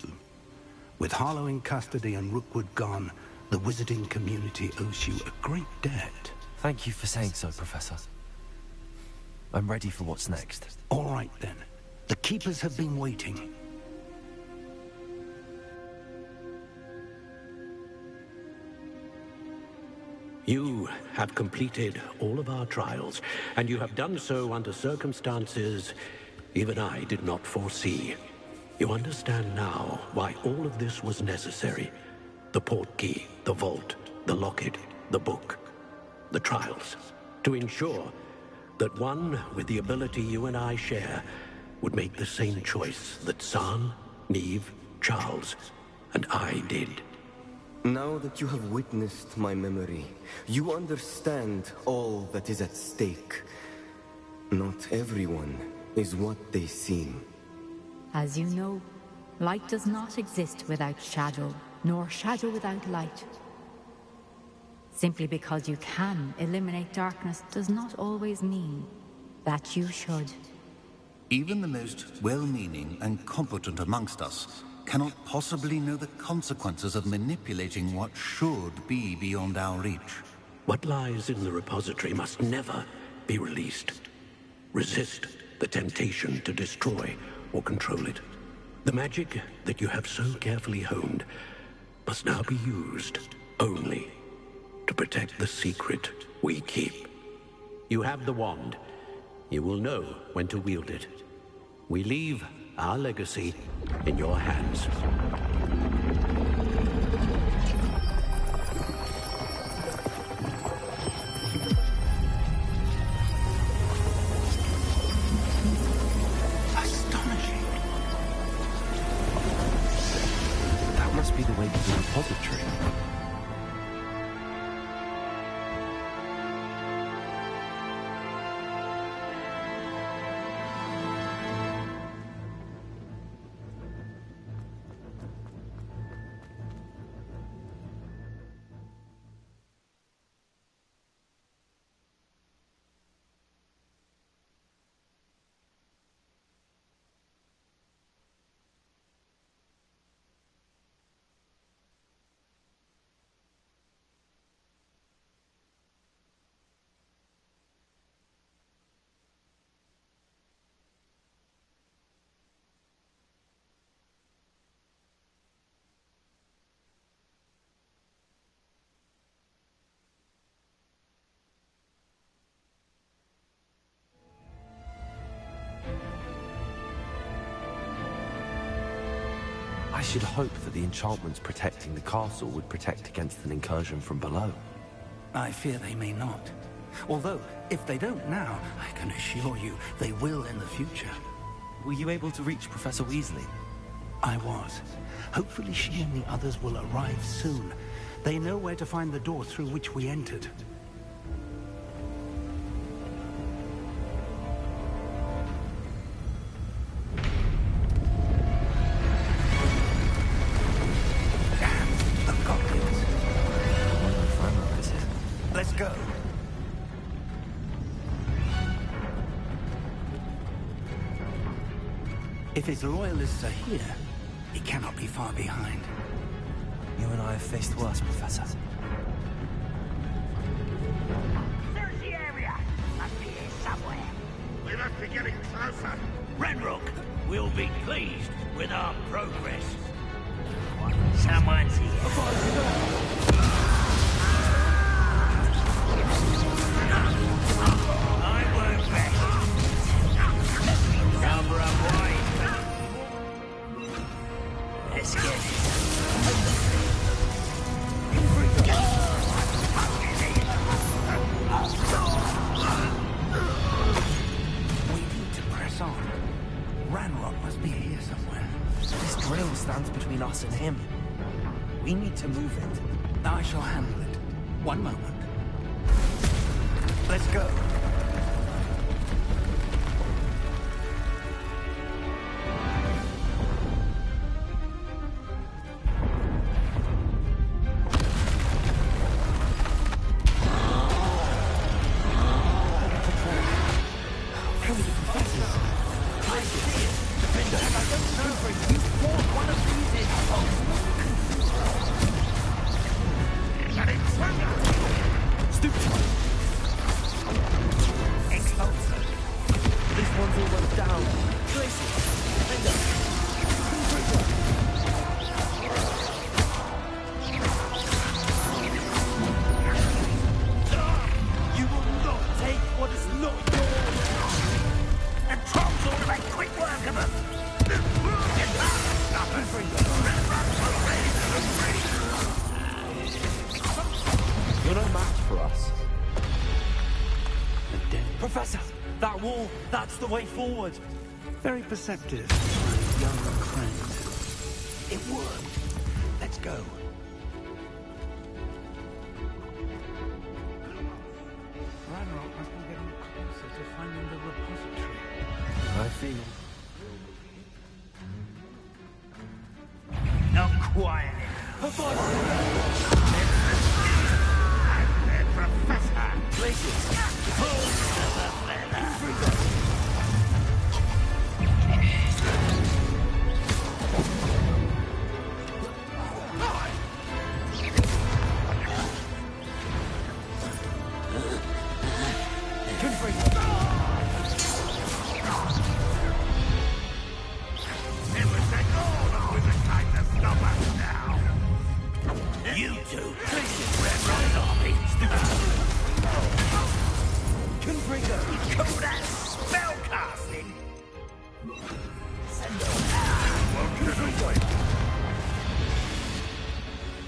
With Harlow in custody and Rookwood gone, the wizarding community owes you a great debt. Thank you for saying so, Professor. I'm ready for what's next. All right, then. The Keepers have been waiting. You have completed all of our trials, and you have done so under circumstances even I did not foresee. You understand now why all of this was necessary. The portkey, the vault, the locket, the book, the trials. To ensure that one with the ability you and I share would make the same choice that San, Neve, Charles, and I did. Now that you have witnessed my memory, you understand all that is at stake. Not everyone is what they seem. As you know, light does not exist without shadow, nor shadow without light. Simply because you can eliminate darkness does not always mean that you should. Even the most well-meaning and competent amongst us cannot possibly know the consequences of manipulating what should be beyond our reach. What lies in the repository must never be released. Resist the temptation to destroy or control it. The magic that you have so carefully honed must now be used only to protect the secret we keep. You have the wand. You will know when to wield it. We leave our legacy in your hands. Astonishing. That must be the way to the repository. should hope that the enchantments protecting the castle would protect against an incursion from below. I fear they may not. Although, if they don't now, I can assure you they will in the future. Were you able to reach Professor Weasley? I was. Hopefully she and the others will arrive soon. They know where to find the door through which we entered. Let's go. If his loyalists are here, he cannot be far behind. You and I have faced worse, Professor. Search the area. Must be here somewhere. We must be getting closer. Renrock will be pleased with our progress. Someone's here. I won't back. Cover up wide. Let's get it. We need to press on. Ranrock must be here somewhere. This drill stands between us and him. We need to move it. I shall handle it. One moment. Let's go. That's the way forward. Very perceptive, young friend. It worked. Let's go. Ranrock must be getting closer to finding the repository. I feel. Not quiet. Professor! Places. Pull the feather. You two, Red Riding Army, Confringo, call that spell casting?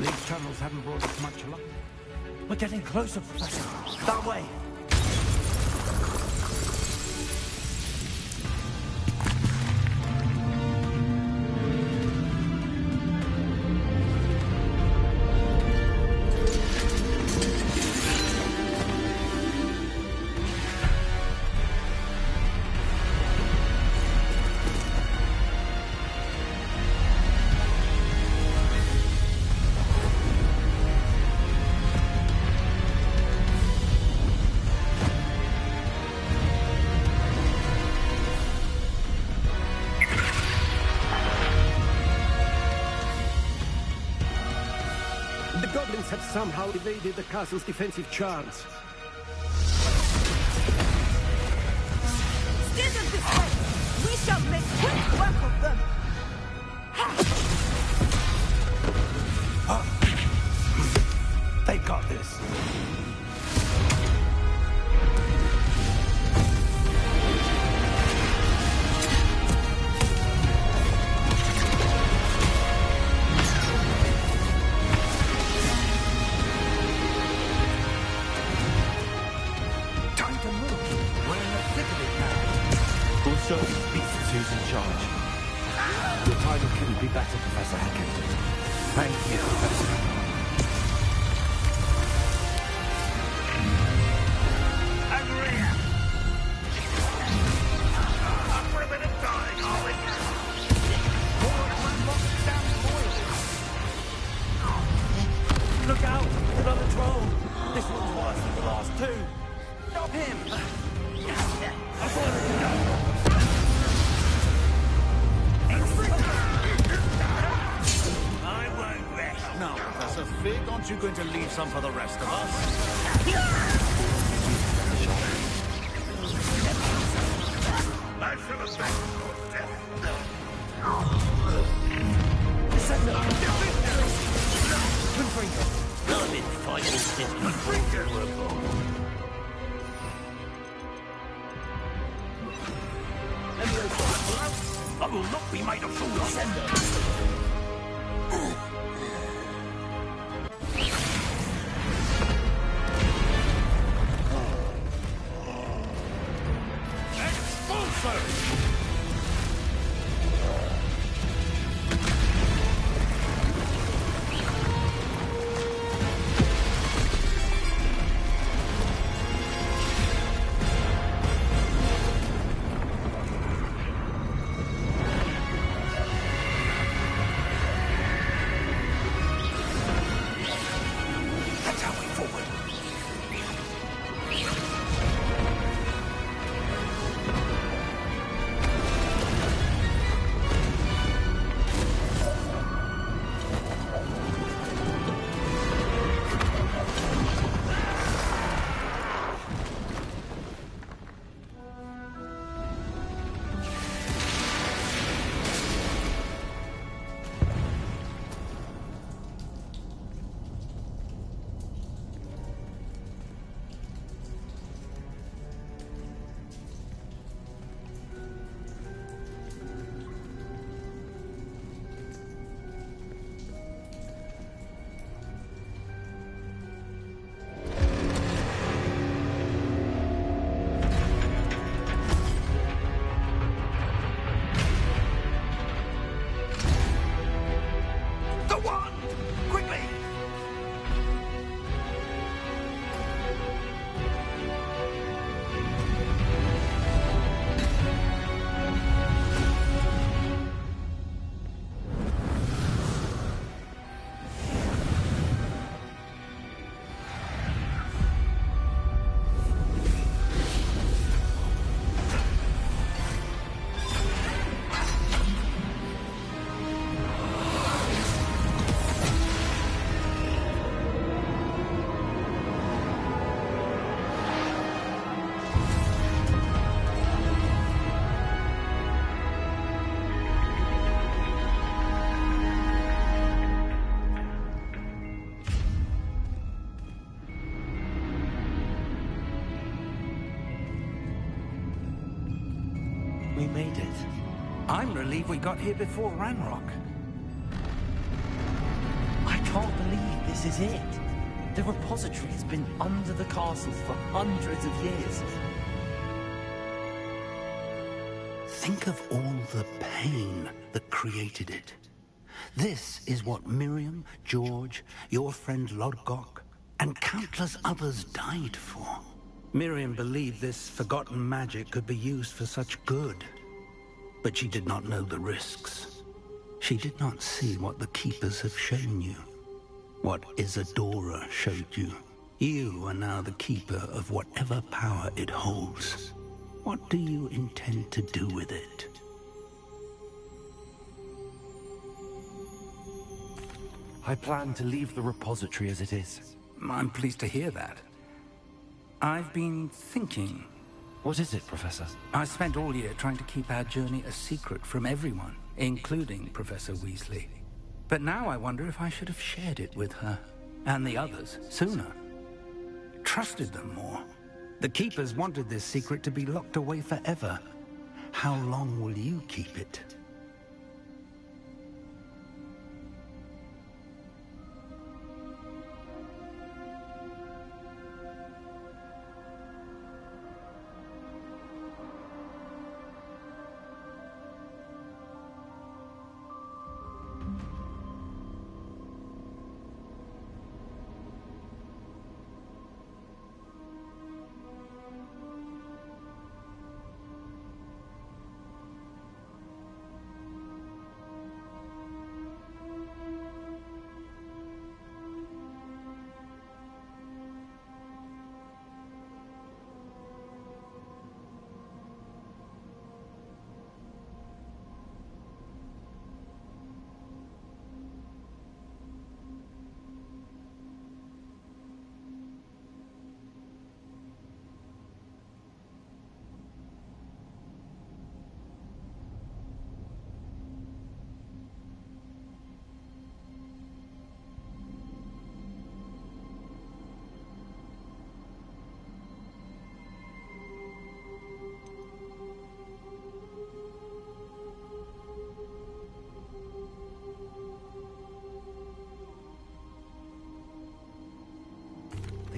These tunnels haven't brought us much luck. We're getting closer, Professor. That way. Have somehow evaded the castle's defensive charms. Steer them this way! We shall make quick work of them! They've got this. Show these beasts who's in charge. Your title couldn't be better, Professor Hackett. Thank you, Professor. Over here! Up for a bit of dying, are we? Look out! Another troll! This one's worse than the last two! Stop him! I won't rest. Now, Professor Fig, aren't you going to leave some for the rest of us? I should have been I've been fighting since before we were born. I will not be made a fool of. We made it. I'm relieved we got here before Ranrock. I can't believe this is it. The repository has been under the castle for hundreds of years. Think of all the pain that created it. This is what Miriam, George, your friend Lodgok, and countless others died for. Miriam believed this forgotten magic could be used for such good, but she did not know the risks. She did not see what the Keepers have shown you, what Isadora showed you. You are now the Keeper of whatever power it holds. What do you intend to do with it? I plan to leave the repository as it is. I'm pleased to hear that. I've been thinking. What is it, Professor? I spent all year trying to keep our journey a secret from everyone, including Professor Weasley. But now I wonder if I should have shared it with her, and the others, sooner. Trusted them more. The Keepers wanted this secret to be locked away forever. How long will you keep it?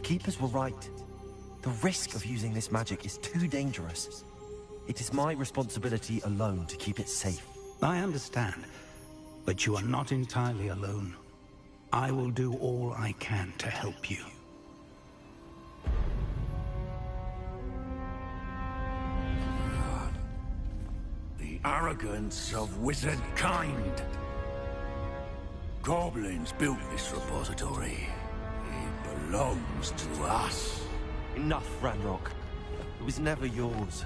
Keepers were right. The risk of using this magic is too dangerous. It is my responsibility alone to keep it safe. I understand, but you are not entirely alone. I will do all I can to help you. The arrogance of wizard kind. Goblins built this repository. It belongs to us. Enough, Ranrock. It was never yours.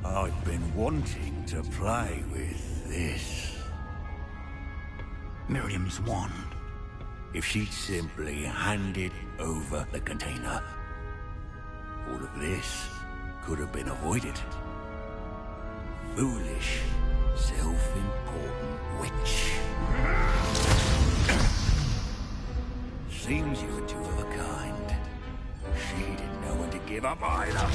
I've been wanting to play with this. Miriam's wand. If she'd simply handed over the container, all of this could have been avoided. Foolish, self-important witch. Seems you were two of a kind. She didn't know when to give up either.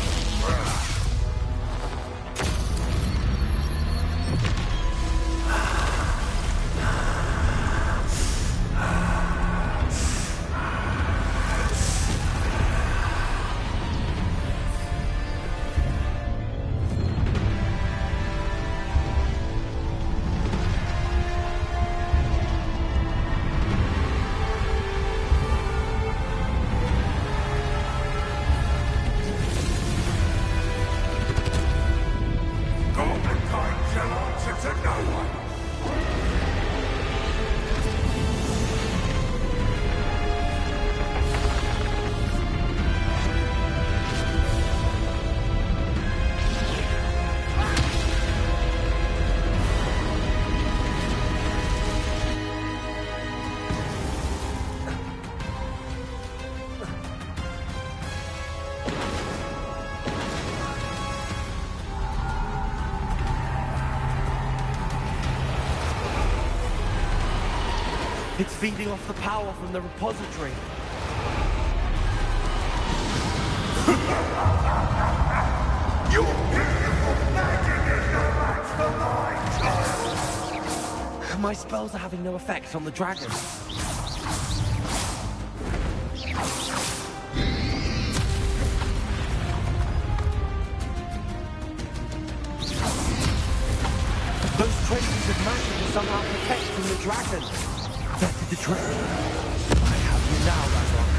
It's feeding off the power from the repository. Your beautiful magic is no match for mine! My spells are having no effect on the dragon. Those traces of magic are somehow protecting the dragon. That did the trick. I have you now, Ranrock.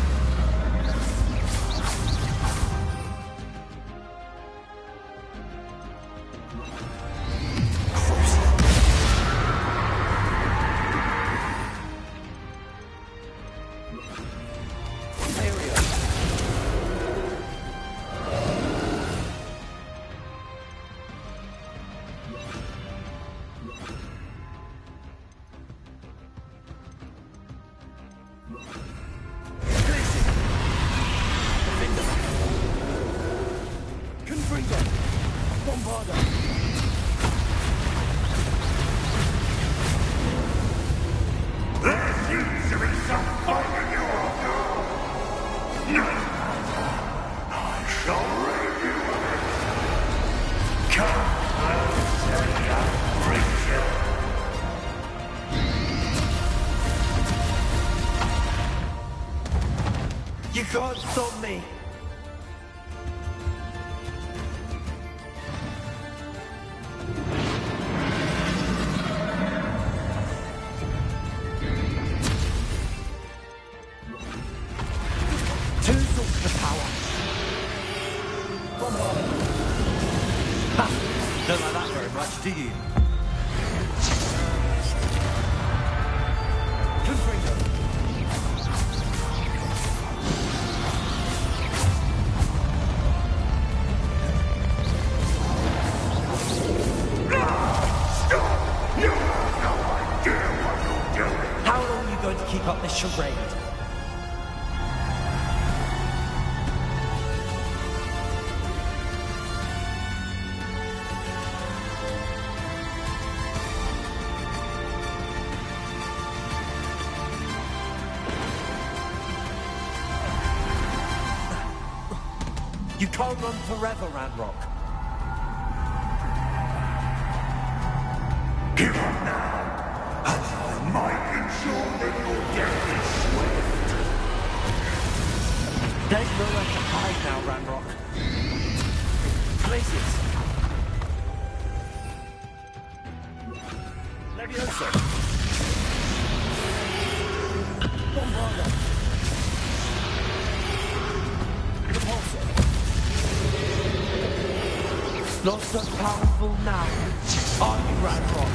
You can't stop me! Two sources of power. Ha! Don't like that very much, do you? Confringo. How long are you going to keep up this charade? You can't run forever, Ranrock. Give up now, and I might ensure that your death is swift. There's nowhere to hide now, Ranrock. Places. Levioso. Bombarda. Repulsor. Not so powerful now, are you, Ranrock?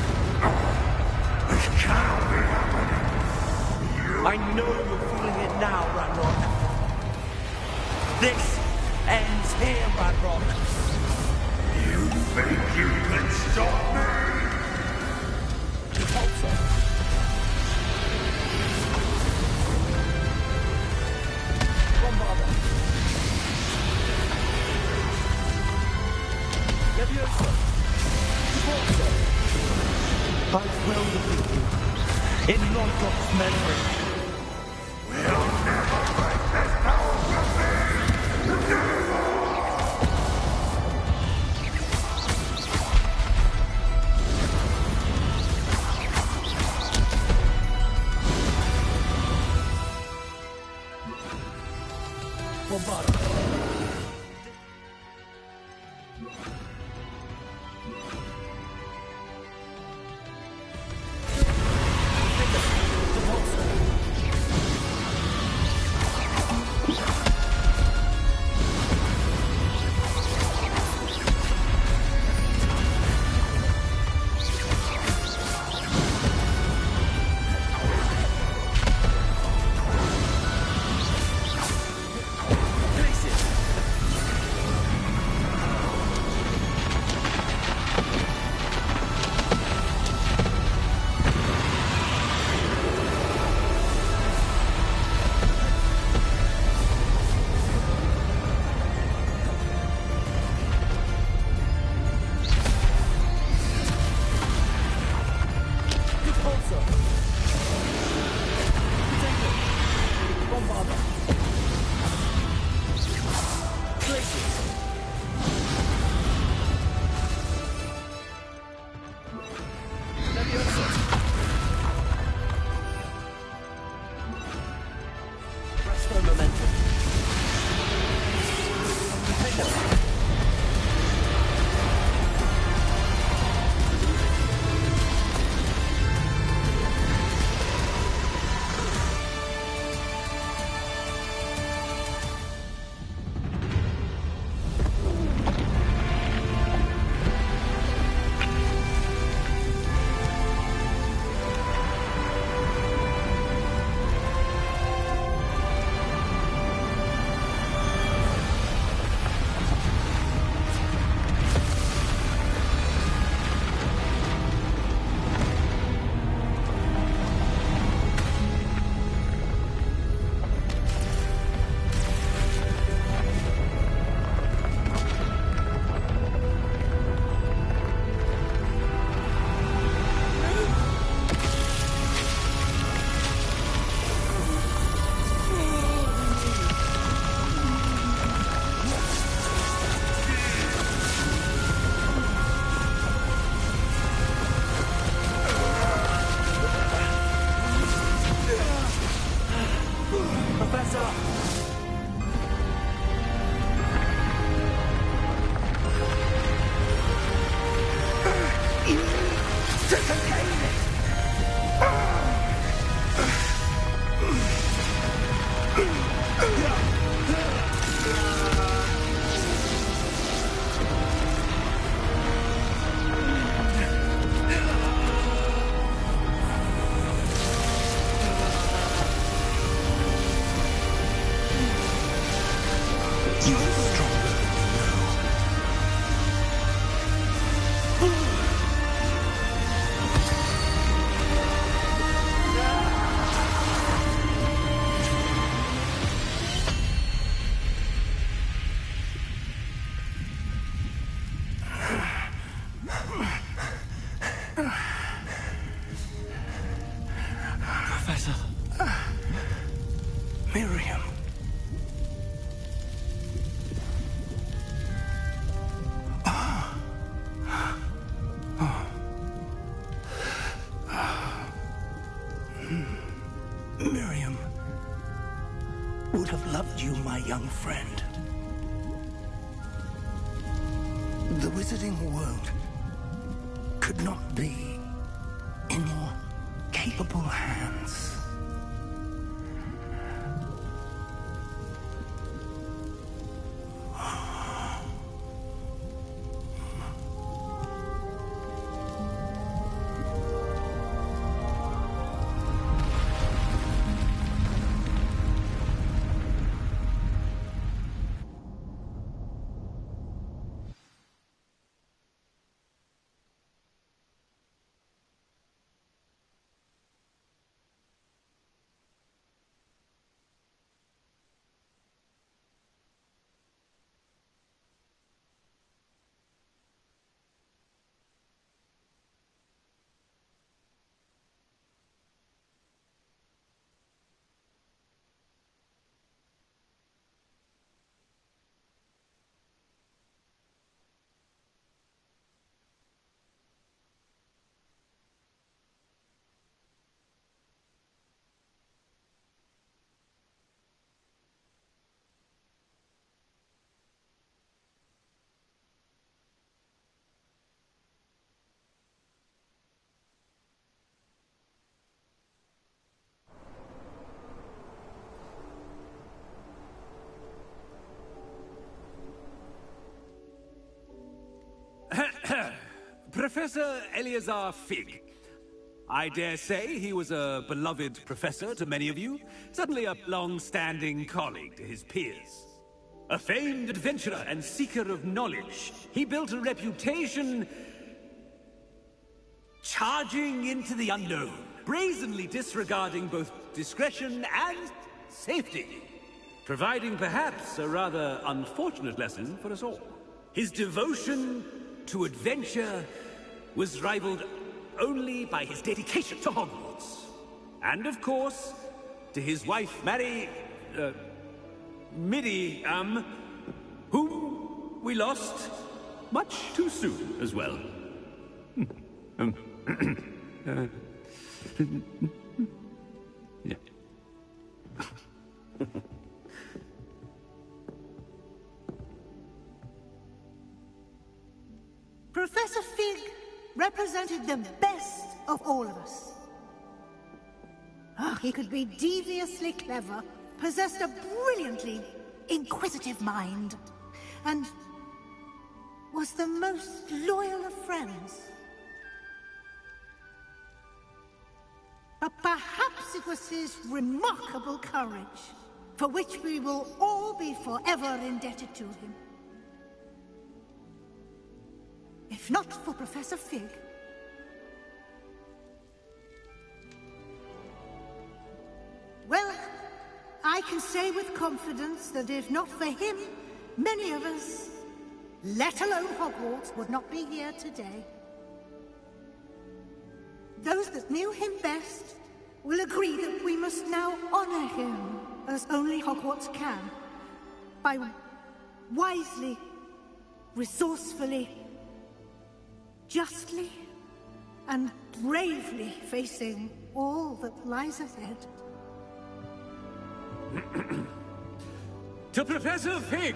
This cannot be happening. I know you're feeling it now, Ranrock. This ends here, Ranrock. You think you can stop me? Repulsor. Bombarda. Levioso. Repulsor. I will defeat you. In Lodgok's memory. We'll never break this power from me! Bombarda. Miriam. Miriam. Would have loved you, my young friend. The wizarding world could not be in more capable hands. Professor Eleazar Fig. I dare say he was a beloved professor to many of you, certainly a long-standing colleague to his peers. A famed adventurer and seeker of knowledge, he built a reputation charging into the unknown, brazenly disregarding both discretion and safety, providing perhaps a rather unfortunate lesson for us all. His devotion to adventure was rivaled only by his dedication to Hogwarts. And of course, to his wife, Miriam, whom we lost much too soon as well. Yeah. Professor Fig represented the best of all of us. He could be deviously clever, possessed a brilliantly inquisitive mind, and was the most loyal of friends. But perhaps it was his remarkable courage, for which we will all be forever indebted to him. If not for Professor Fig, well, I can say with confidence that if not for him, many of us, let alone Hogwarts, would not be here today. Those that knew him best will agree that we must now honor him as only Hogwarts can, by wisely, resourcefully, justly, and bravely facing all that lies ahead. To Professor Fig!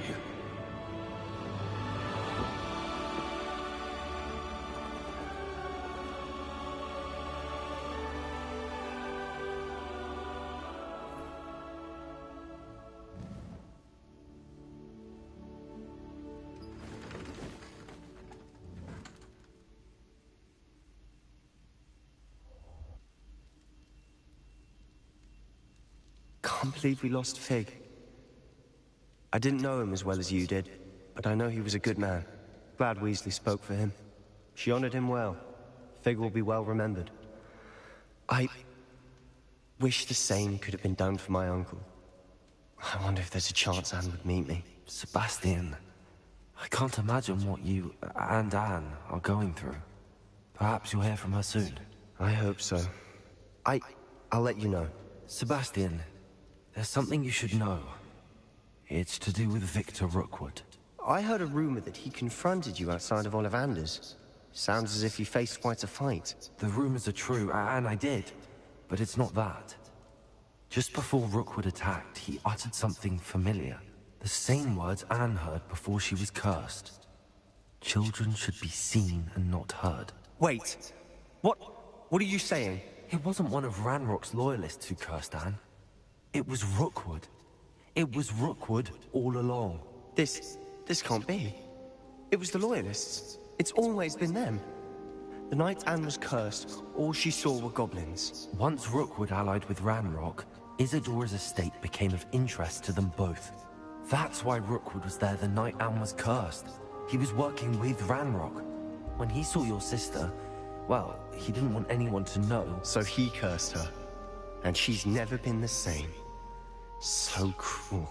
Can't believe we lost Fig. I didn't know him as well as you did, but I know he was a good man. Glad Weasley spoke for him. She honored him well. Fig will be well remembered. I wish the same could have been done for my uncle. I wonder if there's a chance Anne would meet me. Sebastian, I can't imagine what you and Anne are going through. Perhaps you'll hear from her soon. I hope so. I'll let you know. Sebastian, there's something you should know. It's to do with Victor Rookwood. I heard a rumor that he confronted you outside of Ollivander's. Sounds as if you faced quite a fight. The rumors are true, and I did. But it's not that. Just before Rookwood attacked, he uttered something familiar. The same words Anne heard before she was cursed. Children should be seen and not heard. Wait. What are you saying? It wasn't one of Ranrock's loyalists who cursed Anne. It was Rookwood. It was Rookwood all along. This can't be. It was the Loyalists. It's always been them. The night Anne was cursed, all she saw were goblins. Once Rookwood allied with Ranrock, Isadora's estate became of interest to them both. That's why Rookwood was there the night Anne was cursed. He was working with Ranrock. When he saw your sister, well, he didn't want anyone to know. So he cursed her. And she's never been the same. So cruel.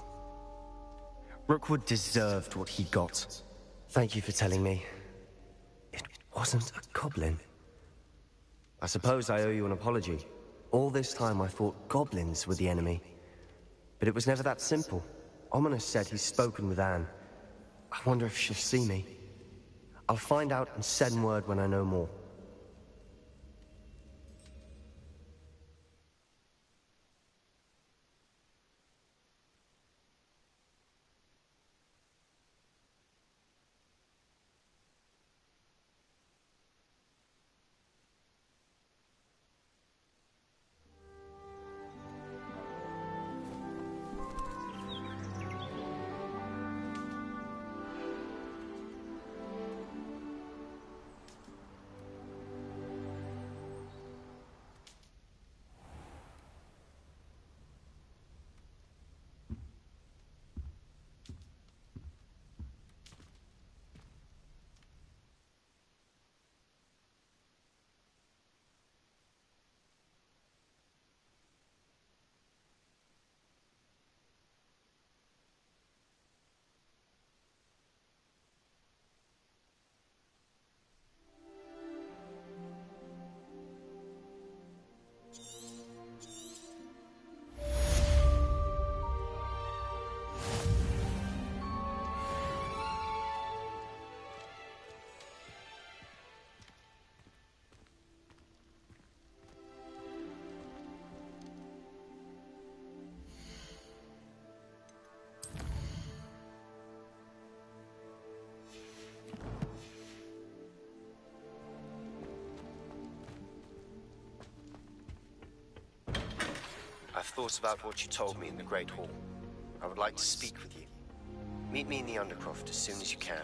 Rookwood deserved what he got. Thank you for telling me. It wasn't a goblin. I suppose I owe you an apology. All this time I thought goblins were the enemy. But it was never that simple. Ominous said he's spoken with Anne. I wonder if she'll see me. I'll find out and send word when I know more. I've thought about what you told me in the Great Hall. I would like to speak with you. Meet me in the Undercroft as soon as you can.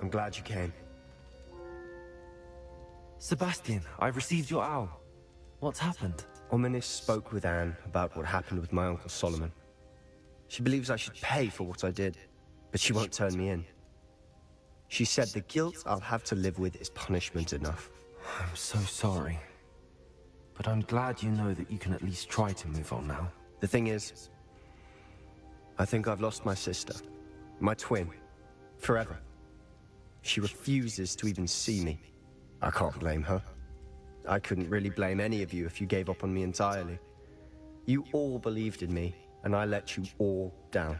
I'm glad you came. Sebastian, I received your owl. What's happened? Ominis spoke with Anne about what happened with my Uncle Solomon. She believes I should pay for what I did, but she won't turn me in. She said the guilt I'll have to live with is punishment enough. I'm so sorry. But I'm glad you know that you can at least try to move on now. The thing is, I think I've lost my sister, my twin, forever. She refuses to even see me. I can't blame her. I couldn't really blame any of you if you gave up on me entirely. You all believed in me, and I let you all down.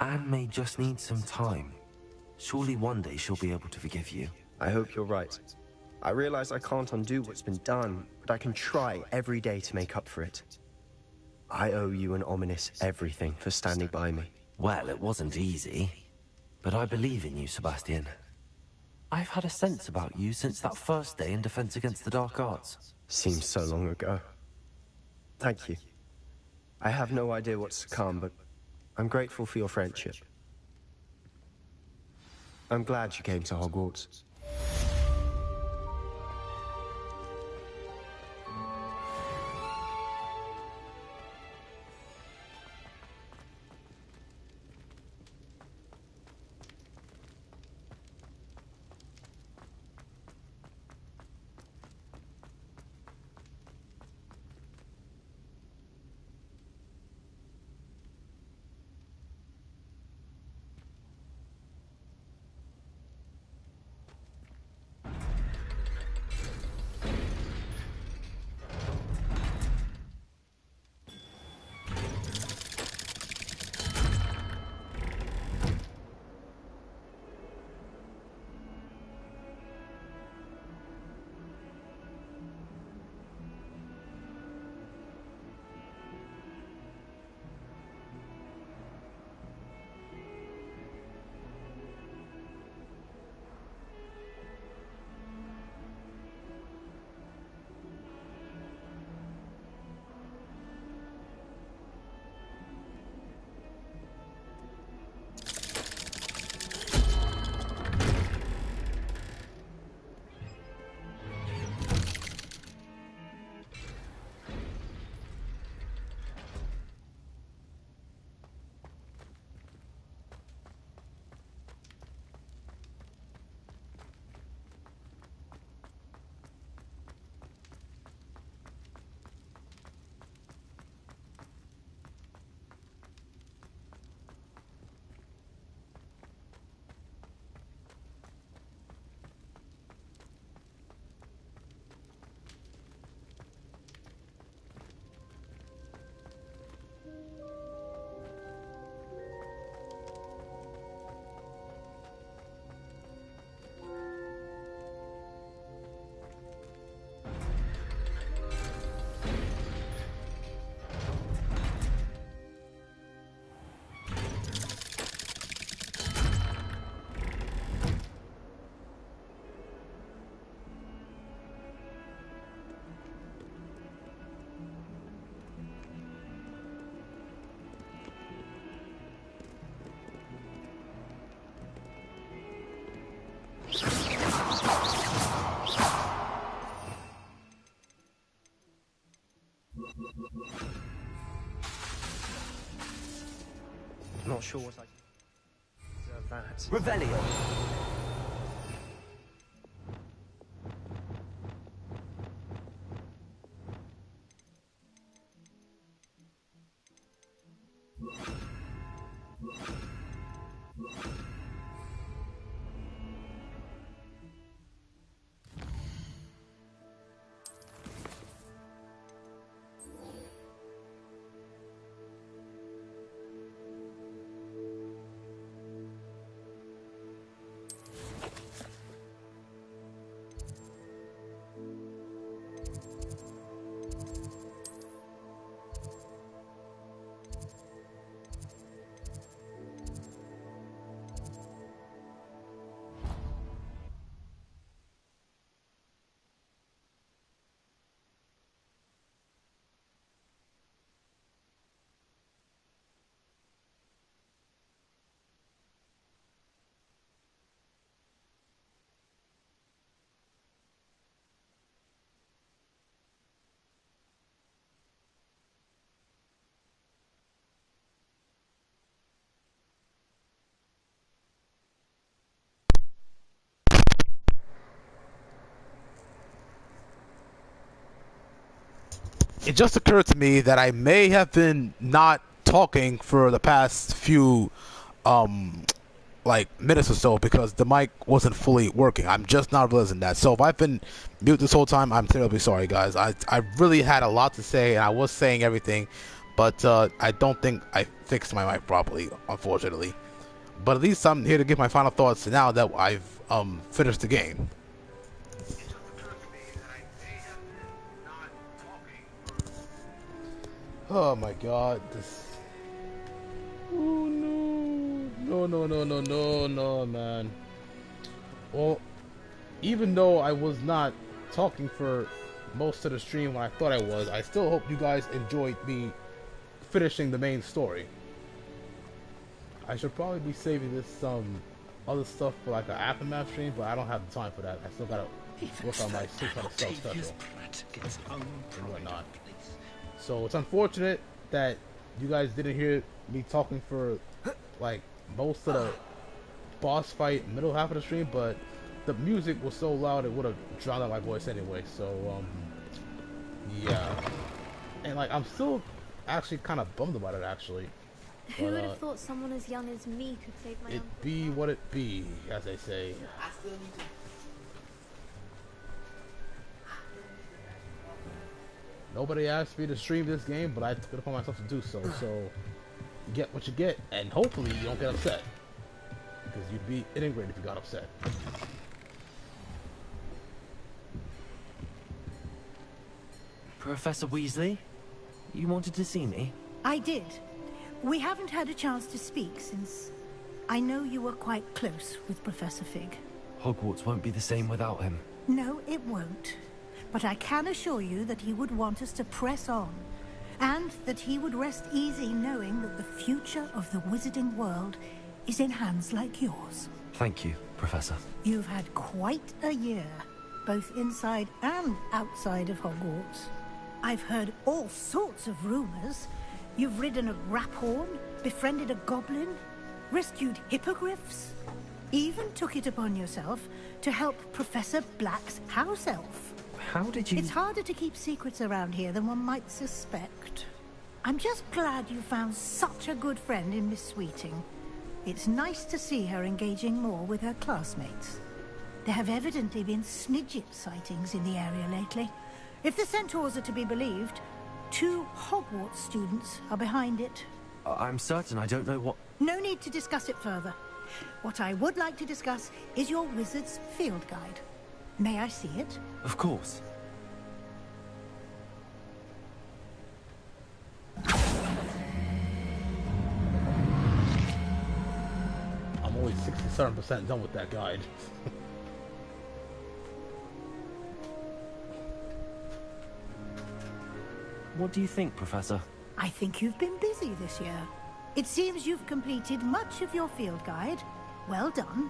Anne may just need some time. Surely one day she'll be able to forgive you. I hope you're right. I realize I can't undo what's been done, but I can try every day to make up for it. I owe you and Ominis everything for standing by me. Well, it wasn't easy. But I believe in you, Sebastian. I've had a sense about you since that first day in Defense Against the Dark Arts. Seems so long ago. Thank you. I have no idea what's to come, but I'm grateful for your friendship. I'm glad you came to Hogwarts. Not sure what I deserve Hogwarts. Revelio. It just occurred to me that I may have been not talking for the past few like minutes or so because the mic wasn't fully working. I'm just not realizing that. So if I've been mute this whole time, I'm terribly sorry, guys. I really had a lot to say and I was saying everything, but I don't think I fixed my mic properly, unfortunately. But at least I'm here to give my final thoughts now that I've finished the game. Oh my god, this... Oh no, man. Well, even though I was not talking for most of the stream when I thought I was, I still hope you guys enjoyed me finishing the main story. I should probably be saving this other stuff for like an aftermath stream, but I don't have the time for that. I still gotta work on my self special and whatnot. So it's unfortunate that you guys didn't hear me talking for like most of the boss fight middle half of the stream, but the music was so loud it would have drowned out my voice anyway. So yeah, and like I'm still actually kind of bummed about it actually. Who would have thought someone as young as me could save my uncle? It be what it be, as they say. Nobody asked me to stream this game, but I took it upon myself to do so. So, you get what you get, and hopefully you don't get upset. Because you'd be integrated if you got upset. Professor Weasley, you wanted to see me? I did. We haven't had a chance to speak since I know you were quite close with Professor Fig. Hogwarts won't be the same without him. No, it won't. But I can assure you that he would want us to press on, and that he would rest easy knowing that the future of the wizarding world is in hands like yours. Thank you, Professor. You've had quite a year, both inside and outside of Hogwarts. I've heard all sorts of rumors. You've ridden a graphorn, befriended a goblin, rescued hippogriffs, even took it upon yourself to help Professor Black's house elf. How did you... It's harder to keep secrets around here than one might suspect. I'm just glad you found such a good friend in Miss Sweeting. It's nice to see her engaging more with her classmates. There have evidently been Snidget sightings in the area lately. If the centaurs are to be believed, 2 Hogwarts students are behind it. I'm certain I don't know what... No need to discuss it further. What I would like to discuss is your wizard's field guide. May I see it? Of course. I'm only 67% done with that guide. What do you think, Professor? I think you've been busy this year. It seems you've completed much of your field guide. Well done.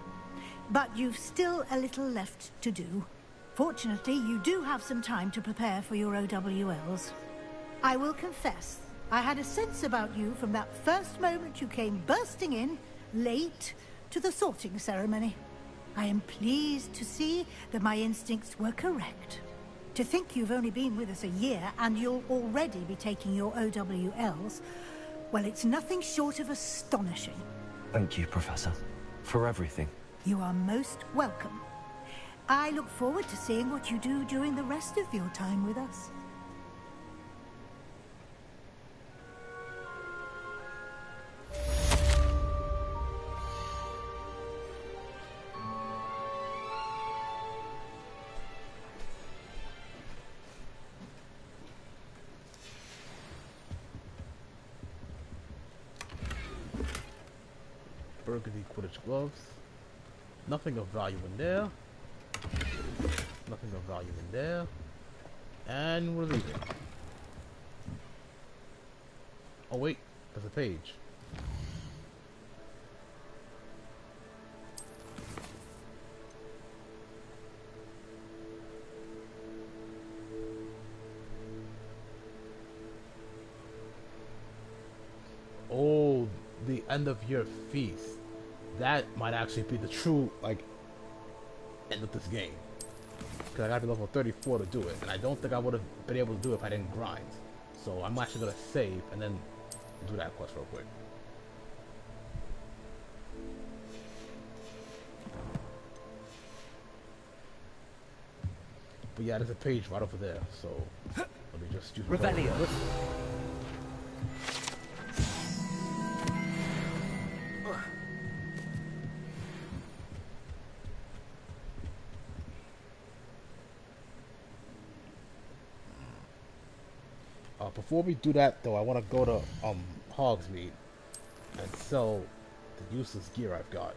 But you've still a little left to do. Fortunately, you do have some time to prepare for your OWLs. I will confess, I had a sense about you from that first moment you came bursting in, late, to the sorting ceremony. I am pleased to see that my instincts were correct. To think you've only been with us a year and you'll already be taking your OWLs, well, it's nothing short of astonishing. Thank you, Professor, for everything. You are most welcome. I look forward to seeing what you do during the rest of your time with us. Burgundy Quidditch gloves. Nothing of value in there. Nothing of value in there. And we're leaving. Oh wait, there's a page. Oh, the end of year feast. That might actually be the true, like, end of this game. Because I got to level 34 to do it. And I don't think I would have been able to do it if I didn't grind. So I'm actually going to save and then do that quest real quick. But yeah, there's a page right over there. So let me just use Revelio. Before we do that, though, I want to go to Hogsmeade and sell the useless gear I've got.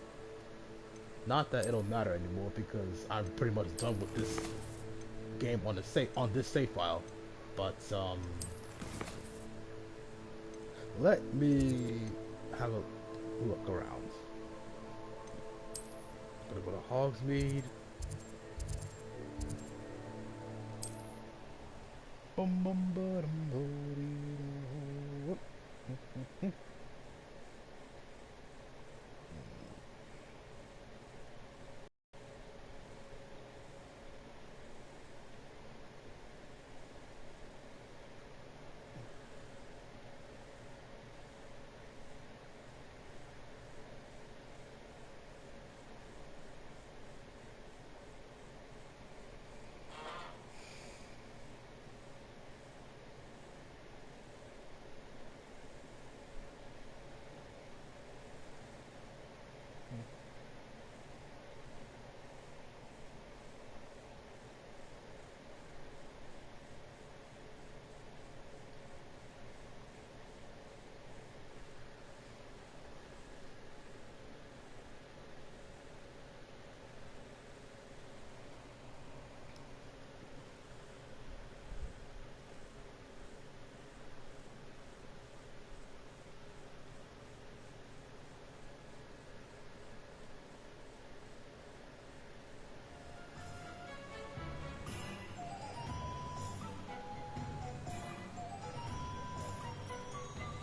Not that it'll matter anymore because I'm pretty much done with this game on this save file. But let me have a look around. Gonna go to Hogsmeade.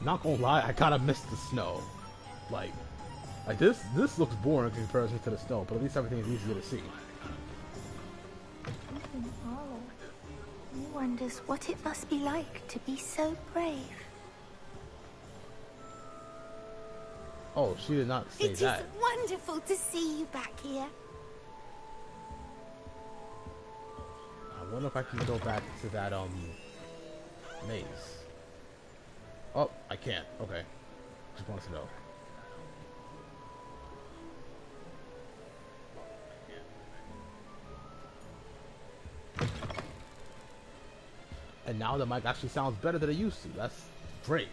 Not gonna lie, I kind of missed the snow. Like this looks boring in comparison to the snow, but at least everything is easier to see. Something hollow. He wonders what it must be like to be so brave. Oh, she did not say that. It is wonderful to see you back here. I wonder if I can go back to that maze. Oh, I can't. Okay. Just wanted to know. And now the mic actually sounds better than it used to. That's great.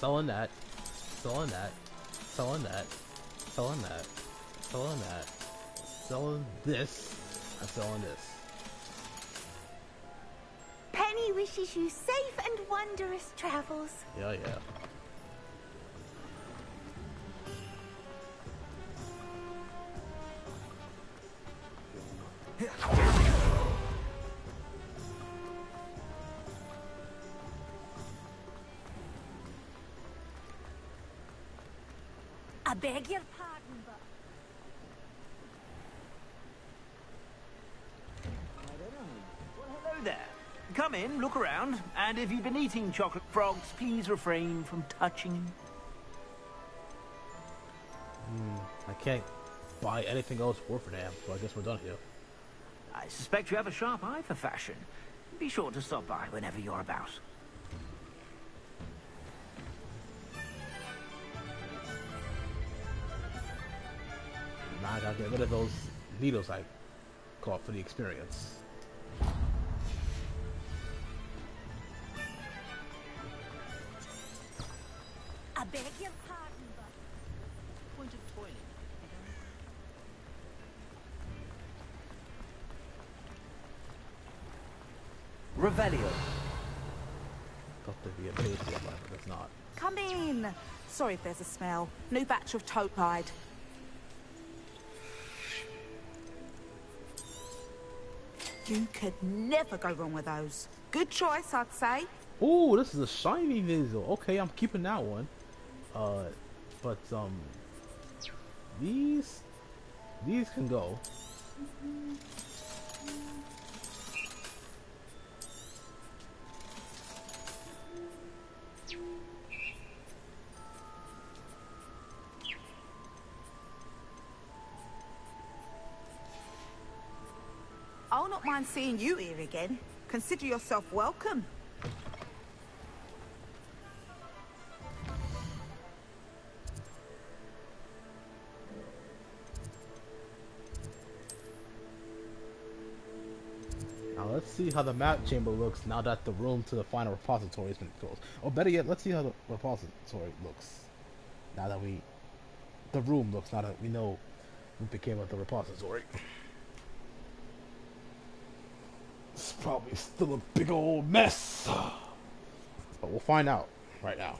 selling that, selling that, selling that, selling that, selling that, selling this, and selling this. Penny wishes you safe and wondrous travels. Yeah, yeah. I beg your pardon, but... Well, hello there. Come in, look around, and if you've been eating chocolate frogs, please refrain from touching. I can't buy anything else worth a damn, so I guess we're done here. I suspect you have a sharp eye for fashion. Be sure to stop by whenever you're about. Now I gotta get rid of those needles I caught for the experience. I beg your pardon, but... Point of toilet. Revelio. Thought there'd be a page for that, but it's not. Come in. Sorry if there's a smell. New batch of tote hide. You could never go wrong with those. Good choice, I'd say. Oh, this is a shiny Vizzle. Okay, I'm keeping that one. But these can go. I'll not mind seeing you here again. Consider yourself welcome. Now let's see how the map chamber looks now that the room to the final repository has been closed. Or better yet, let's see how the repository looks now that the room looks now that we know what became of the repository. It's probably still a big old mess, but we'll find out right now.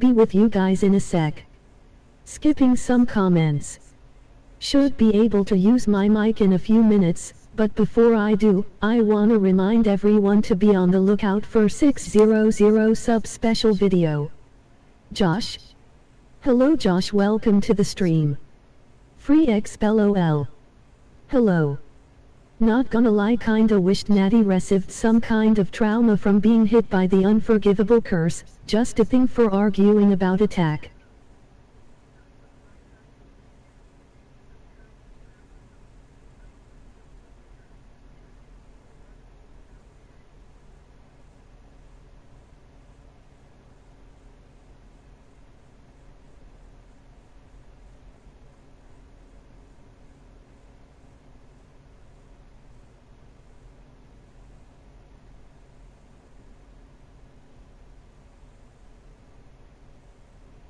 Be with you guys in a sec. Skipping some comments. Should be able to use my mic in a few minutes, but before I do, I wanna remind everyone to be on the lookout for 600 sub special video. Josh? Hello Josh, welcome to the stream. Free XLOL. Hello. Not gonna lie, kinda wished Natty received some kind of trauma from being hit by the unforgivable curse, just a thing for arguing about attack.